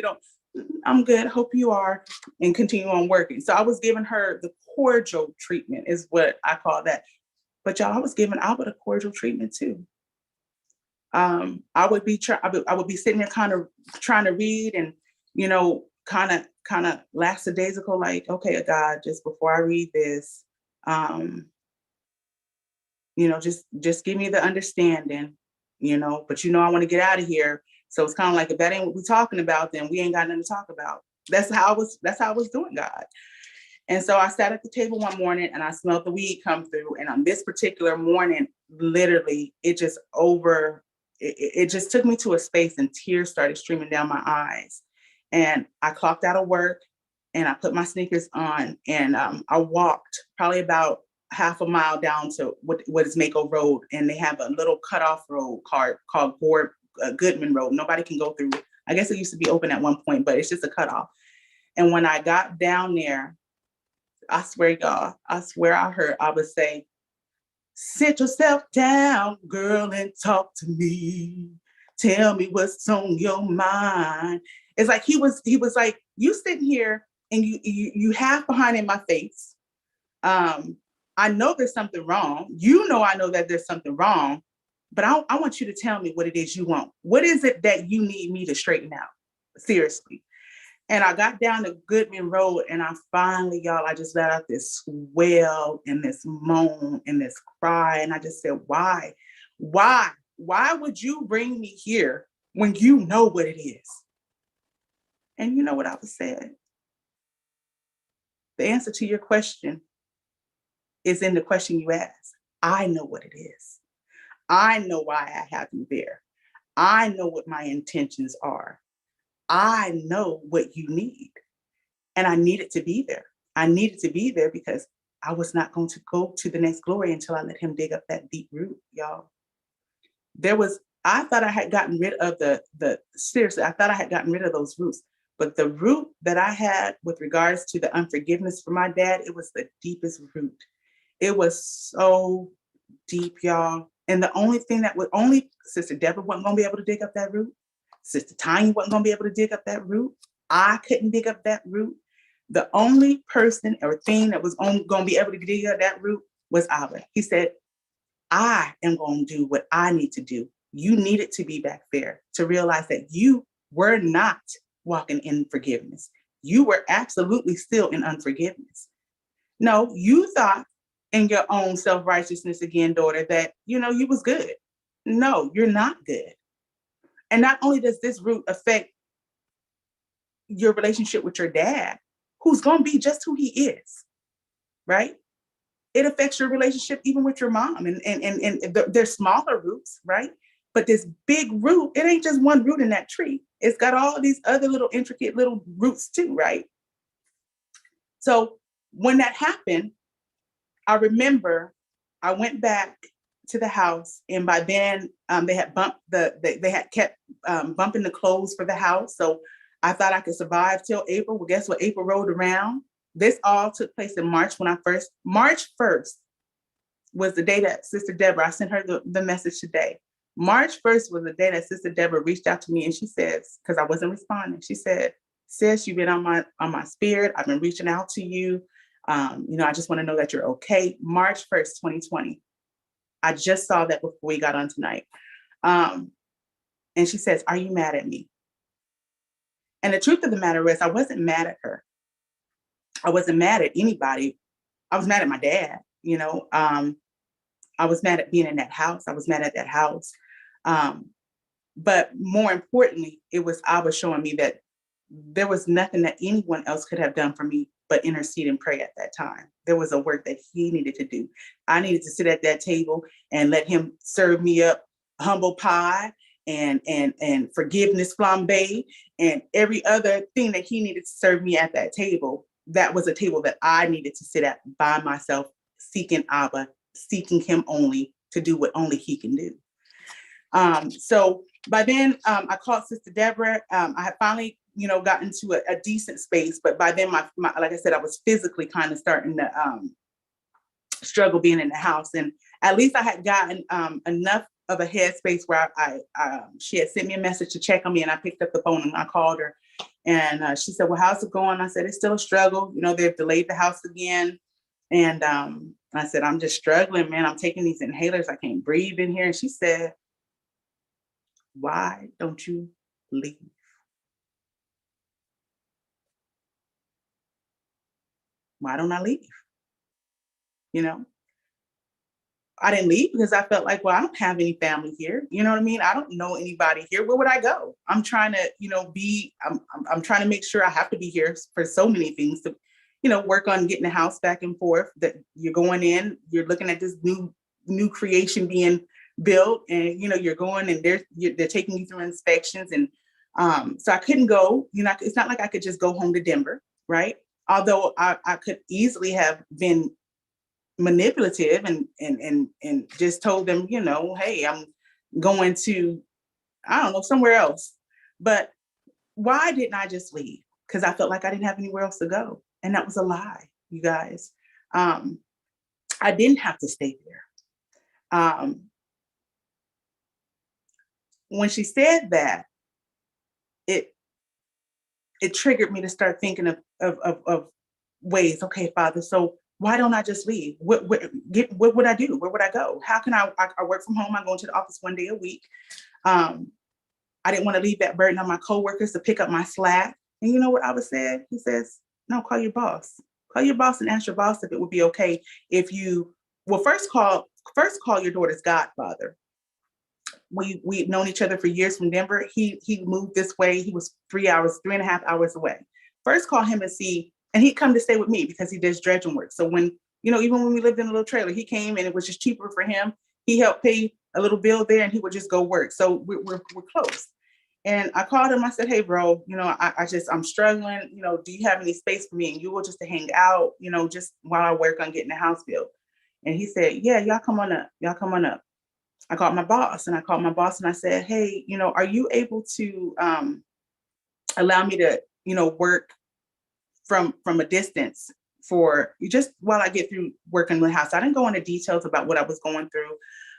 I'm good. Hope you are. And continue on working. So I was giving her the cordial treatment is what I call that. But y'all, I was giving Albert a cordial treatment too. I would be sitting there kind of trying to read and, kind of lackadaisical, like, okay, God, just before I read this, just give me the understanding, but I want to get out of here. So it's kind of like, if that ain't what we're talking about, then we ain't got nothing to talk about. That's how I was doing, God. And so I sat at the table one morning and I smelled the weed come through. And on this particular morning, literally, it just it just took me to a space, and tears started streaming down my eyes. And I clocked out of work, and I put my sneakers on, and I walked probably about half a mile down to what is Mako Road, and they have a little cutoff road called Goodman Road. Nobody can go through. I guess it used to be open at one point, but it's just a cutoff. And when I got down there, I swear, y'all, I swear I heard Abba say, "Sit yourself down, girl, and talk to me. Tell me what's on your mind." It's like he was like, "You sitting here and you half behind in my face. I know there's something wrong. You know I know that there's something wrong, but I want you to tell me what it is you want. What is it that you need me to straighten out? Seriously." And I got down to Goodman Road, and I finally, y'all, I just let out this wail and this moan and this cry. And I just said, why? Why would you bring me here when you know what it is? And you know what I was said? The answer to your question is in the question you asked. I know what it is. I know why I have you there. I know what my intentions are. I know what you need. And I needed to be there. I needed to be there because I was not going to go to the next glory until I let him dig up that deep root, y'all. I thought I had gotten rid of seriously, I thought I had gotten rid of those roots. But the root that I had with regards to the unforgiveness for my dad, it was the deepest root. It was so deep, y'all. And the only thing only Sister Deborah wasn't going to be able to dig up that root. Sister Tanya wasn't going to be able to dig up that root. I couldn't dig up that root. The only person or thing that was going to be able to dig up that root was Abba. He said, I am going to do what I need to do. You needed to be back there to realize that you were not walking in forgiveness. You were absolutely still in unforgiveness. No, you thought in your own self-righteousness again, daughter, that, you was good. No, you're not good. And not only does this root affect your relationship with your dad, who's going to be just who he is, right? It affects your relationship even with your mom, and there's smaller roots, right? But this big root, it ain't just one root in that tree. It's got all these other little intricate little roots too, right? So when that happened, I remember I went back to the house, and by then they had kept bumping the clothes for the house. So I thought I could survive till April. Well, guess what? April rolled around. This all took place in March March 1st was the day that Sister Deborah, I sent her the message today. March 1st was the day that Sister Deborah reached out to me, and she says, because I wasn't responding, she said, "Sis, you've been on my spirit. I've been reaching out to you. I just want to know that you're okay." March 1st, 2020. I just saw that before we got on tonight. And she says, "Are you mad at me?" And the truth of the matter is, I wasn't mad at her. I wasn't mad at anybody. I was mad at my dad. I was mad at being in that house. I was mad at that house. But more importantly, it was Abba showing me that there was nothing that anyone else could have done for me but intercede and pray at that time. There was a work that he needed to do. I needed to sit at that table and let him serve me up humble pie and forgiveness flambe and every other thing that he needed to serve me at that table. That was a table that I needed to sit at by myself, seeking Abba, seeking him only to do what only he can do. So by then, I called Sister Deborah. I had finally, gotten to a decent space, but by then, my like I said, I was physically kind of starting to struggle being in the house. And at least I had gotten enough of a headspace where she had sent me a message to check on me, and I picked up the phone and I called her, and she said, "Well, how's it going?" I said, "It's still a struggle. They've delayed the house again." And I said, "I'm just struggling, man. I'm taking these inhalers. I can't breathe in here." And she said, "Why don't you leave?" Why don't I leave? I didn't leave because I felt like, well, I don't have any family here. You know what I mean? I don't know anybody here. Where would I go? I'm trying to, I'm trying to make sure. I have to be here for so many things to, work on getting the house back and forth. That you're going in, you're looking at this new creation being built, and you're going, and they're taking you through inspections, and so I couldn't go. It's not like I could just go home to Denver, right? Although I could easily have been manipulative and just told them, hey, I'm going to, I don't know, somewhere else. But why didn't I just leave? Because I felt like I didn't have anywhere else to go. And that was a lie, you guys. I didn't have to stay there. When she said that, it triggered me to start thinking of ways. Okay, Father, so why don't I just leave? What would I do? Where would I go? How can I work from home? I'm going to the office 1 day a week. I didn't want to leave that burden on my coworkers to pick up my slack. And you know what Abba said? He says, no, call your boss. Call your boss and ask your boss if it would be okay if you, first call your daughter's godfather. We'd known each other for years from Denver. He moved this way. He was 3.5 hours away. First call him and see, and he'd come to stay with me because he does dredging work. So when, even when we lived in a little trailer, he came and it was just cheaper for him. He helped pay a little bill there and he would just go work. So we're close. And I called him, I said, hey, bro, I'm struggling. Do you have any space for me? And you will just to hang out, just while I work on getting the house built. And he said, yeah, y'all come on up. I called my boss and I said, hey, are you able to allow me to, work from a distance for just while I get through working in the house? I didn't go into details about what I was going through.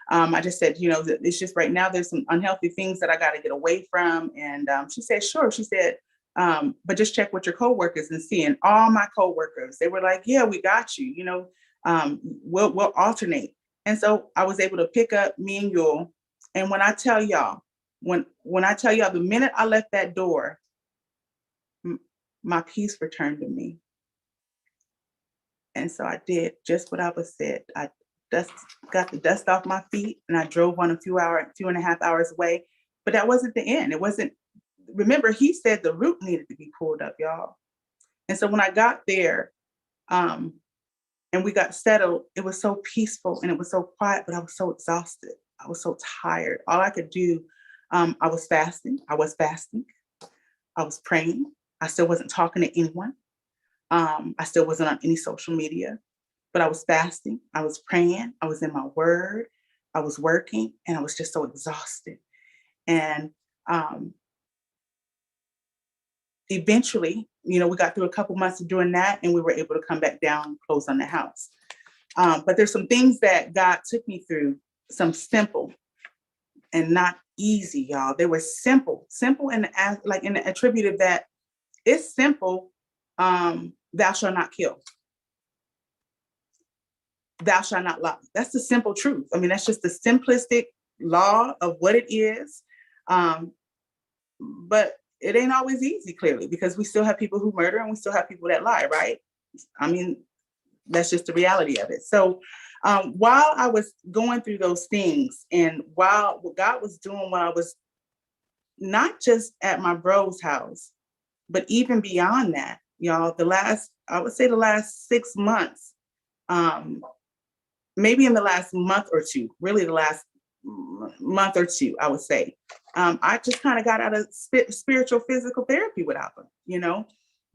I just said, it's just right now there's some unhealthy things that I got to get away from. And she said, sure. She said, but just check with your coworkers and see. And all my coworkers, they were like, yeah, we got you, we'll alternate. And so I was able to pick up me and Yule. And when I tell y'all, the minute I left that door, my peace returned to me. And so I did just what I was said. I got the dust off my feet and I drove on a 2.5 hours away. But that wasn't the end. It wasn't, remember, he said the root needed to be pulled up, y'all. And so when I got there, and we got settled, it was so peaceful and it was so quiet, but I was so exhausted. I was so tired. All I could do, I was fasting. I was praying. I still wasn't talking to anyone. I still wasn't on any social media, but I was fasting. I was praying. I was in my word. I was working and I was just so exhausted. And eventually, we got through a couple months of doing that and we were able to come back down, close on the house. But there's some things that God took me through, some simple and not easy, y'all. They were simple and like in the attributive that it's simple. Thou shalt not kill. Thou shalt not lie. That's the simple truth. I mean, that's just the simplistic law of what it is. But it ain't always easy, clearly, because we still have people who murder and we still have people that lie, right? I mean, that's just the reality of it. So while I was going through those things and while what God was doing while I was not just at my bro's house, but even beyond that, y'all, I would say the last 6 months, maybe in the last month or two, really the last month or two, I would say, I just kind of got out of spiritual physical therapy with Abba,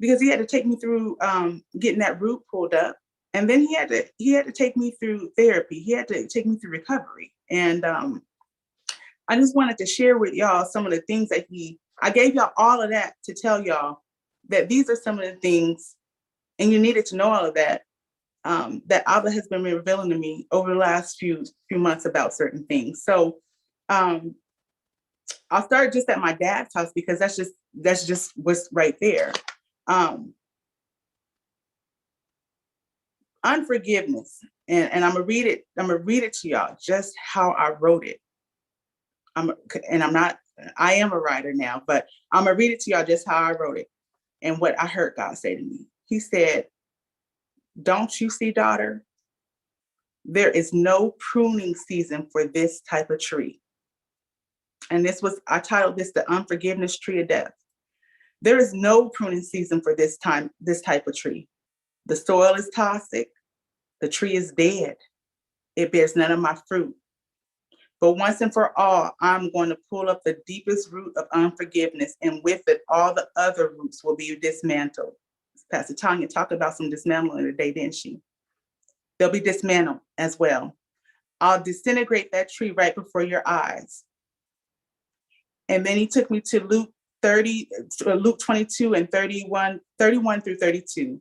because he had to take me through getting that root pulled up. And then he had to take me through therapy. He had to take me through recovery. And I just wanted to share with y'all some of the things that I gave y'all all of that to tell y'all that these are some of the things, and you needed to know all of that, that Abba has been revealing to me over the last few months about certain things. So I'll start just at my dad's house because that's just what's right there. Unforgiveness, and I'm gonna read it to y'all just how I wrote it. I am a writer now, but I'm gonna read it to y'all just how I wrote it and what I heard God say to me. He said, "Don't you see, daughter? There is no pruning season for this type of tree." And I titled this the unforgiveness tree of death. There is no pruning season for this type of tree. The soil is toxic. The tree is dead. It bears none of my fruit. But once and for all, I'm going to pull up the deepest root of unforgiveness, and with it, all the other roots will be dismantled. Pastor Tanya talked about some dismantling today, didn't she? They'll be dismantled as well. I'll disintegrate that tree right before your eyes. And then he took me to Luke 22 and 31 through 32.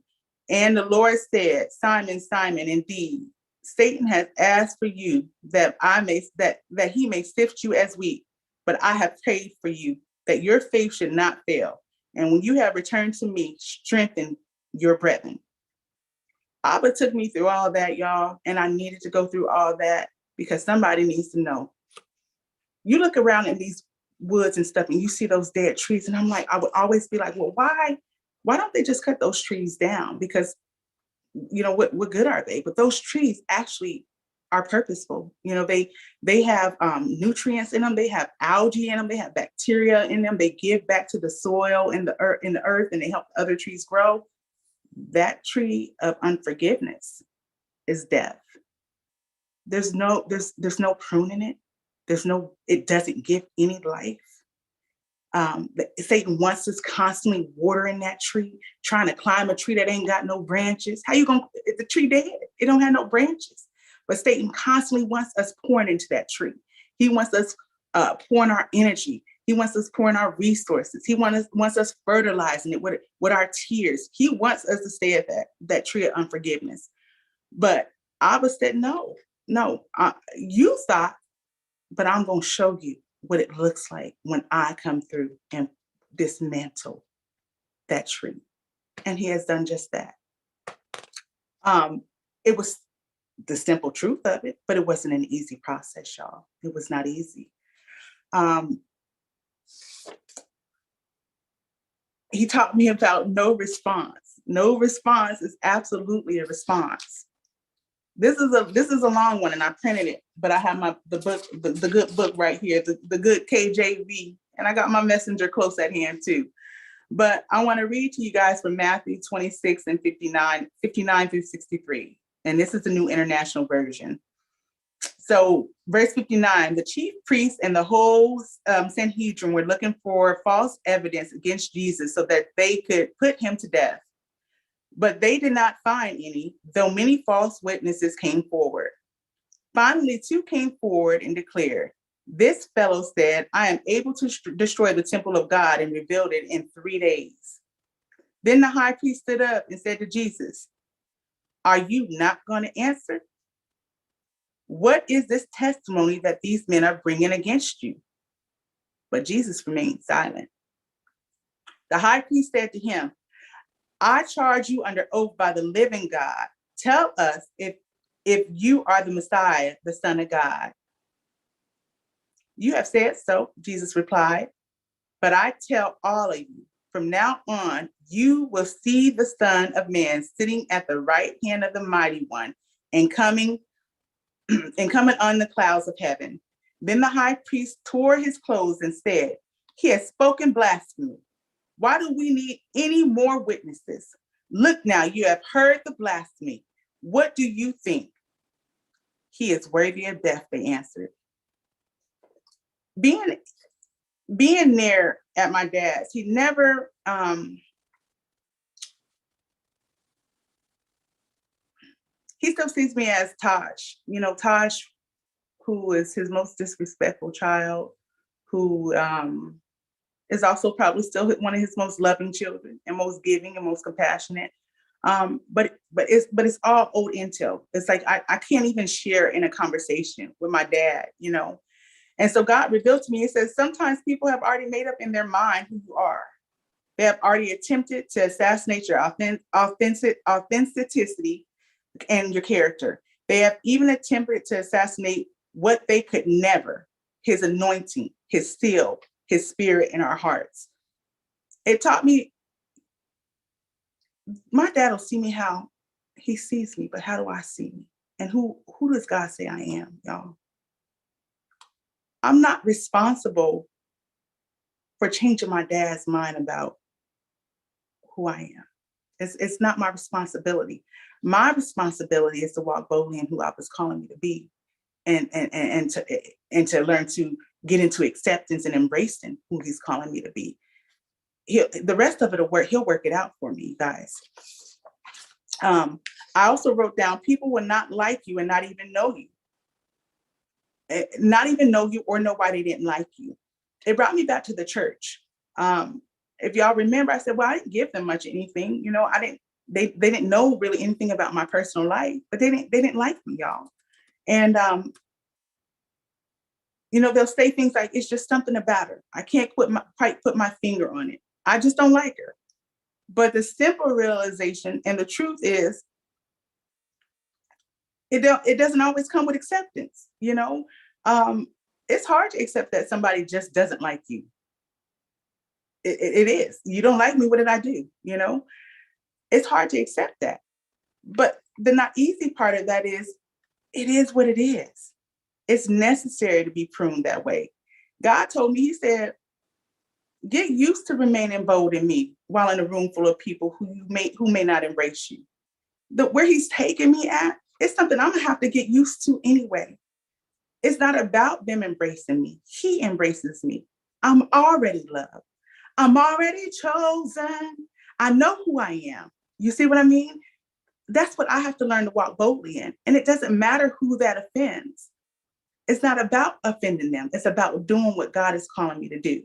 And the Lord said, Simon, Simon, indeed, Satan has asked for you that he may sift you as wheat, but I have prayed for you that your faith should not fail. And when you have returned to me, strengthen your brethren. Abba took me through all that, y'all, and I needed to go through all that because somebody needs to know. You look around in these woods and stuff and you see those dead trees, and I'm like, I would always be like, well, why don't they just cut those trees down? Because, you know, what good are they? But those trees actually are purposeful. You know, they have nutrients in them, they have algae in them, they have bacteria in them, they give back to the soil and the earth, and they help other trees grow. That tree of unforgiveness is death. There's no pruning it. It doesn't give any life. Satan wants us constantly watering that tree, trying to climb a tree that ain't got no branches. How you gonna, if the tree dead, it don't have no branches. But Satan constantly wants us pouring into that tree. He wants us pouring our energy. He wants us pouring our resources. He wants us fertilizing it with our tears. He wants us to stay at that tree of unforgiveness. But Abba said, no, you thought, but I'm going to show you what it looks like when I come through and dismantle that tree. And he has done just that. It was the simple truth of it, but it wasn't an easy process, y'all. It was not easy. He taught me about no response. No response is absolutely a response. This is a long one, and I printed it, but I have the good book right here, the good KJV, and I got my messenger close at hand too. But I want to read to you guys from Matthew 26 and 59 through 63. And this is the New International Version. So verse 59, the chief priests and the whole Sanhedrin were looking for false evidence against Jesus so that they could put him to death. But they did not find any, though many false witnesses came forward. Finally, two came forward and declared, this fellow said, I am able to destroy the temple of God and rebuild it in 3 days. Then the high priest stood up and said to Jesus, are you not going to answer? What is this testimony that these men are bringing against you? But Jesus remained silent. The high priest said to him, I charge you under oath by the living God. Tell us if you are the Messiah, the Son of God. You have said so, Jesus replied. But I tell all of you, from now on, you will see the Son of Man sitting at the right hand of the Mighty One and coming on the clouds of heaven. Then the high priest tore his clothes and said, he has spoken blasphemy. Why do we need any more witnesses? Look now, you have heard the blasphemy. What do you think? He is worthy of death, they answered. Being there at my dad's, he never, he still sees me as Tosh. You know, Tosh, who is his most disrespectful child, who is also probably still one of his most loving children and most giving and most compassionate. But it's all old intel. It's like I can't even share in a conversation with my dad, you know. And so God revealed to me, he says, sometimes people have already made up in their mind who you are. They have already attempted to assassinate your authenticity and your character. They have even attempted to assassinate what they could never, his anointing, his seal, his spirit in our hearts. It taught me, my dad will see me how he sees me, but how do I see me? And who does God say I am, y'all? I'm not responsible for changing my dad's mind about who I am. It's not my responsibility. My responsibility is to walk boldly in who I was calling me to be. and to learn to get into acceptance and embracing who he's calling me to be. The rest of it will work. He'll work it out for me, guys. I also wrote down, people will not like you and not even know you. Not even know you or know why they didn't like you. It brought me back to the church. If y'all remember, I said, well, I didn't give them much anything. You know, they didn't know really anything about my personal life, but they didn't like me, y'all. And, you know, they'll say things like, it's just something about her. I can't quite put my finger on it. I just don't like her. But the simple realization and the truth is, it doesn't always come with acceptance, you know? It's hard to accept that somebody just doesn't like you. It is. You don't like me, what did I do? You know? It's hard to accept that. But the not easy part of that is, it is what it is. It's necessary to be pruned that way. God told me, he said, get used to remaining bold in me while in a room full of people who may not embrace you. Where he's taking me at, it's something I'm gonna have to get used to anyway. It's not about them embracing me. He embraces me. I'm already loved. I'm already chosen. I know who I am. You see what I mean? That's what I have to learn to walk boldly in. And it doesn't matter who that offends. It's not about offending them. It's about doing what God is calling me to do.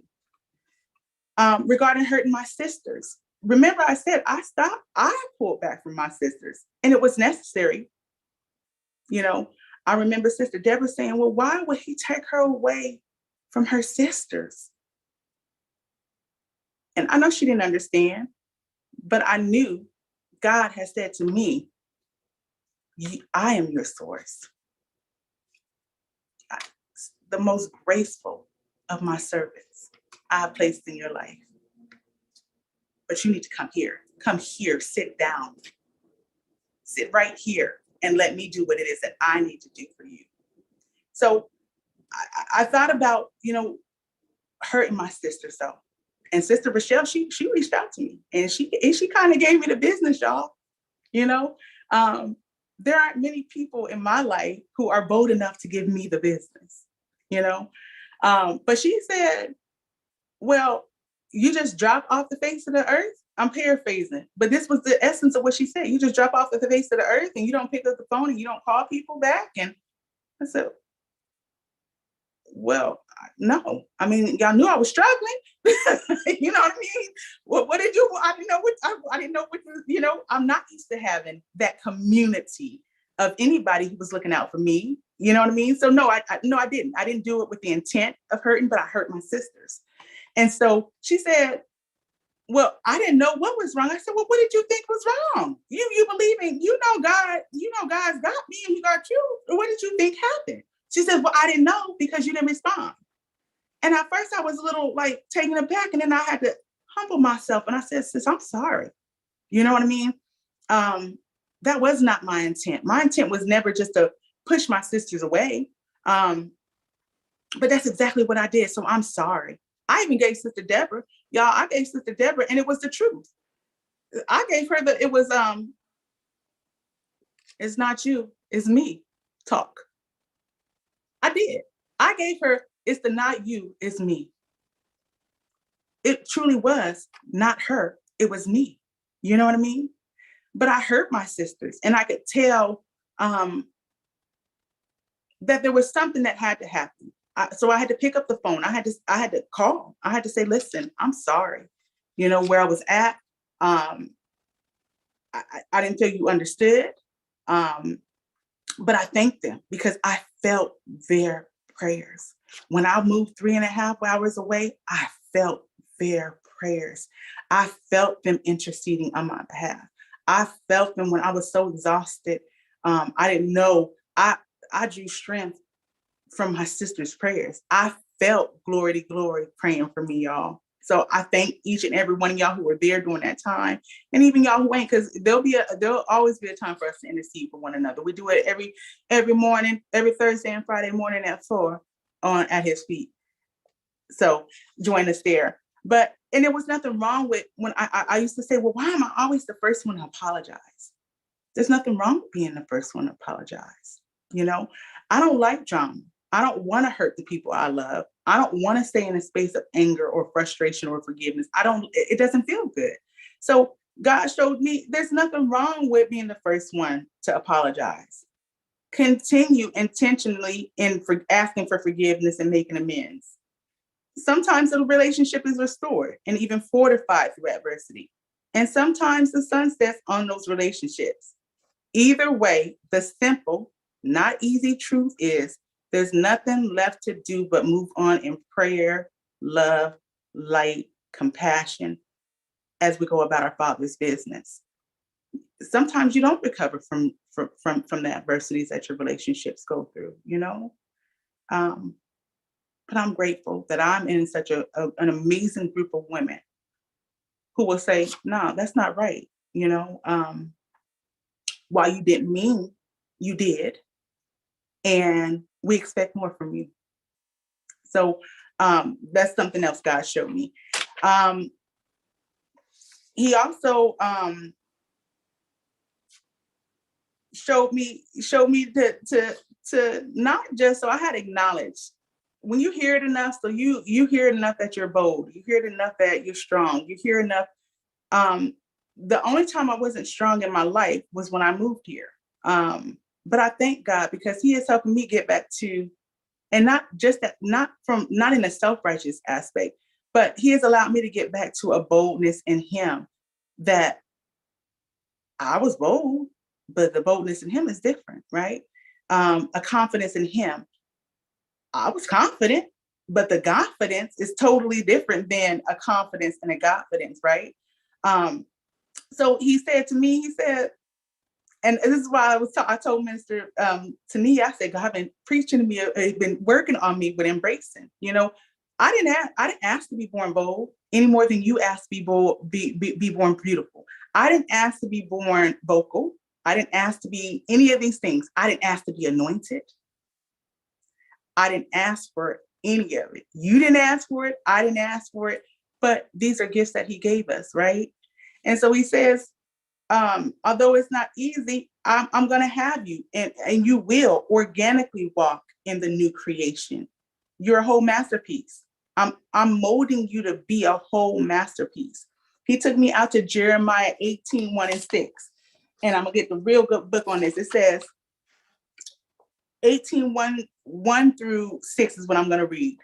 Regarding hurting my sisters, remember I said I pulled back from my sisters, and it was necessary. You know, I remember Sister Deborah saying, well, why would he take her away from her sisters? And I know she didn't understand, but I knew God had said to me, I am your source. The most graceful of my servants I have placed in your life. But you need to come here. Come here, sit down. Sit right here and let me do what it is that I need to do for you. So I thought about, you know, hurting my sister so. And Sister Rochelle, she reached out to me, and she kind of gave me the business, y'all. You know, there aren't many people in my life who are bold enough to give me the business, you know. But she said, well, you just drop off the face of the earth. I'm paraphrasing, but this was the essence of what she said. You just drop off the face of the earth and you don't pick up the phone and you don't call people back. And I said, well, no. I mean, y'all knew I was struggling. You know what I mean? Well, what did you? I didn't know what. You know, I'm not used to having that community of anybody who was looking out for me. You know what I mean? So no, I didn't. I didn't do it with the intent of hurting, but I hurt my sisters. And so she said, well, I didn't know what was wrong. I said, well, what did you think was wrong? You believe in, God's got me and he got you. What did you think happened? She said, well, I didn't know because you didn't respond. And at first I was a little like taken aback, and then I had to humble myself. And I said, sis, I'm sorry. You know what I mean? That was not my intent. My intent was never just to push my sisters away. But that's exactly what I did. So I'm sorry. I even gave Sister Deborah, y'all, I gave Sister Deborah, and it was the truth. I gave her it's not you, it's me talk. I did. I gave her, it's the not you, it's me. It truly was not her, it was me. You know what I mean? But I hurt my sisters, and I could tell that there was something that had to happen. So I had to pick up the phone. I had to call. I had to say, listen, I'm sorry. You know, where I was at, I didn't feel you understood. But I thanked them because I felt their prayers. When I moved 3.5 hours away, I felt their prayers. I felt them interceding on my behalf. I felt them when I was so exhausted. I didn't know. I drew strength from my sister's prayers. I felt glory to glory praying for me, y'all. So I thank each and every one of y'all who were there during that time, and even y'all who ain't, because there'll always be a time for us to intercede for one another. We do it every morning, every Thursday and Friday morning at 4 at his feet. So join us there. And there was nothing wrong with when I used to say, well, why am I always the first one to apologize? There's nothing wrong with being the first one to apologize. You know, I don't like drama. I don't want to hurt the people I love. I don't want to stay in a space of anger or frustration or forgiveness. It doesn't feel good. So God showed me there's nothing wrong with being the first one to apologize. Continue intentionally in asking for forgiveness and making amends. Sometimes the relationship is restored and even fortified through adversity. And sometimes the sun sets on those relationships. Either way, the simple, not easy truth is there's nothing left to do but move on in prayer, love, light, compassion as we go about our Father's business. Sometimes you don't recover from the adversities that your relationships go through, you know? But I'm grateful that I'm in such an amazing group of women who will say, no, that's not right. You know, while you didn't mean, you did. And we expect more from you. So that's something else God showed me. He also showed me to not just, so I had acknowledged when you hear it enough, so you hear it enough that you're bold, you hear it enough that you're strong, you hear enough. The only time I wasn't strong in my life was when I moved here. But I thank God because He is helping me get back to, and not just that, not in a self-righteous aspect, but He has allowed me to get back to a boldness in Him that I was bold, but the boldness in Him is different, right? A confidence in Him. I was confident, but the confidence is totally different than a confidence and a confidence, right? So He said to me, He said, and this is why I told Minister Tania, I said, God been preaching to me, been working on me with embracing. You know, I didn't ask to be born bold any more than you asked to be bold, be born beautiful. I didn't ask to be born vocal. I didn't ask to be any of these things. I didn't ask to be anointed. I didn't ask for any of it. You didn't ask for it. I didn't ask for it. But these are gifts that He gave us, right? And so He says, although it's not easy, I'm going to have you, and you will organically walk in the new creation. You're a whole masterpiece. I'm molding you to be a whole masterpiece. He took me out to Jeremiah 18:1-6. And I'm going to get the real good book on this. It says 18:1-6 is what I'm going to read.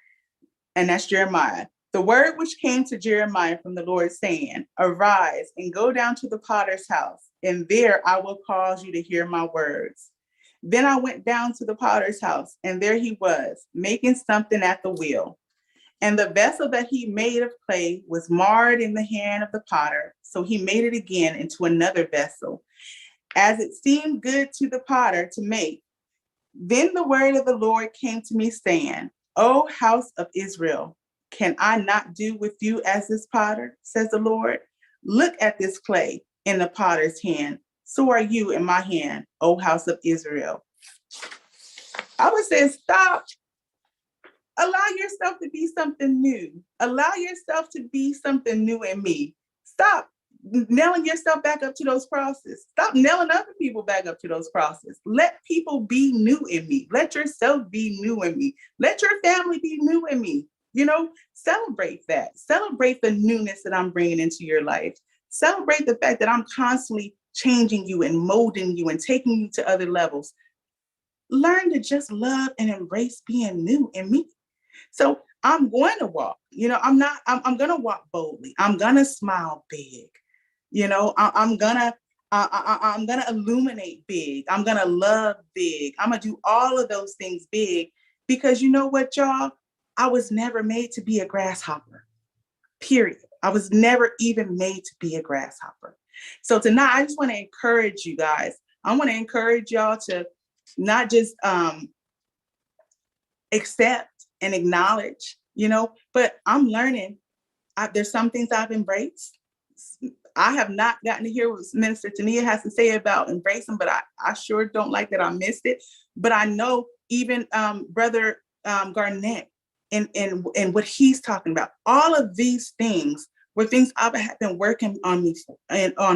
And that's Jeremiah. The word which came to Jeremiah from the Lord saying, arise and go down to the potter's house, and there I will cause you to hear my words. Then I went down to the potter's house, and there he was, making something at the wheel. And the vessel that he made of clay was marred in the hand of the potter. So he made it again into another vessel, as it seemed good to the potter to make. Then the word of the Lord came to me saying, O house of Israel, can I not do with you as this potter, says the Lord? Look at this clay in the potter's hand. So are you in my hand, O house of Israel. I would say, stop. Allow yourself to be something new. Allow yourself to be something new in me. Stop nailing yourself back up to those crosses. Stop nailing other people back up to those crosses. Let people be new in me. Let yourself be new in me. Let your family be new in me. You know, celebrate that. Celebrate the newness that I'm bringing into your life. Celebrate the fact that I'm constantly changing you and molding you and taking you to other levels. Learn to just love and embrace being new in me. So I'm going to walk, you know, I'm going to walk boldly. I'm going to smile big. You know, I'm going to illuminate big. I'm going to love big. I'm going to do all of those things big because you know what, y'all? I was never made to be a grasshopper, period. I was never even made to be a grasshopper. So tonight, I just want to encourage you guys. I want to encourage y'all to not just accept and acknowledge, you know, but I'm learning. There's some things I've embraced. I have not gotten to hear what Minister Tania has to say about embracing, but I sure don't like that I missed it. But I know even Brother Garnett and what he's talking about, all of these things were things I've been working on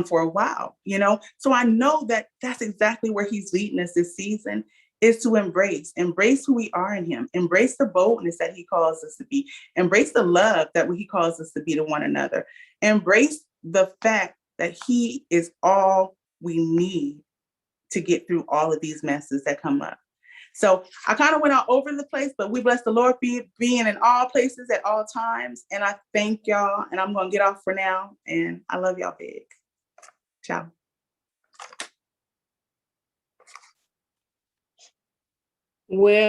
for a while, you know? So I know that that's exactly where he's leading us this season, is to embrace who we are in him, embrace the boldness that he calls us to be, embrace the love that he calls us to be to one another, embrace the fact that he is all we need to get through all of these messes that come up. So I kind of went all over the place, but we bless the Lord for being in all places at all times. And I thank y'all, and I'm going to get off for now. And I love y'all big. Ciao. Well,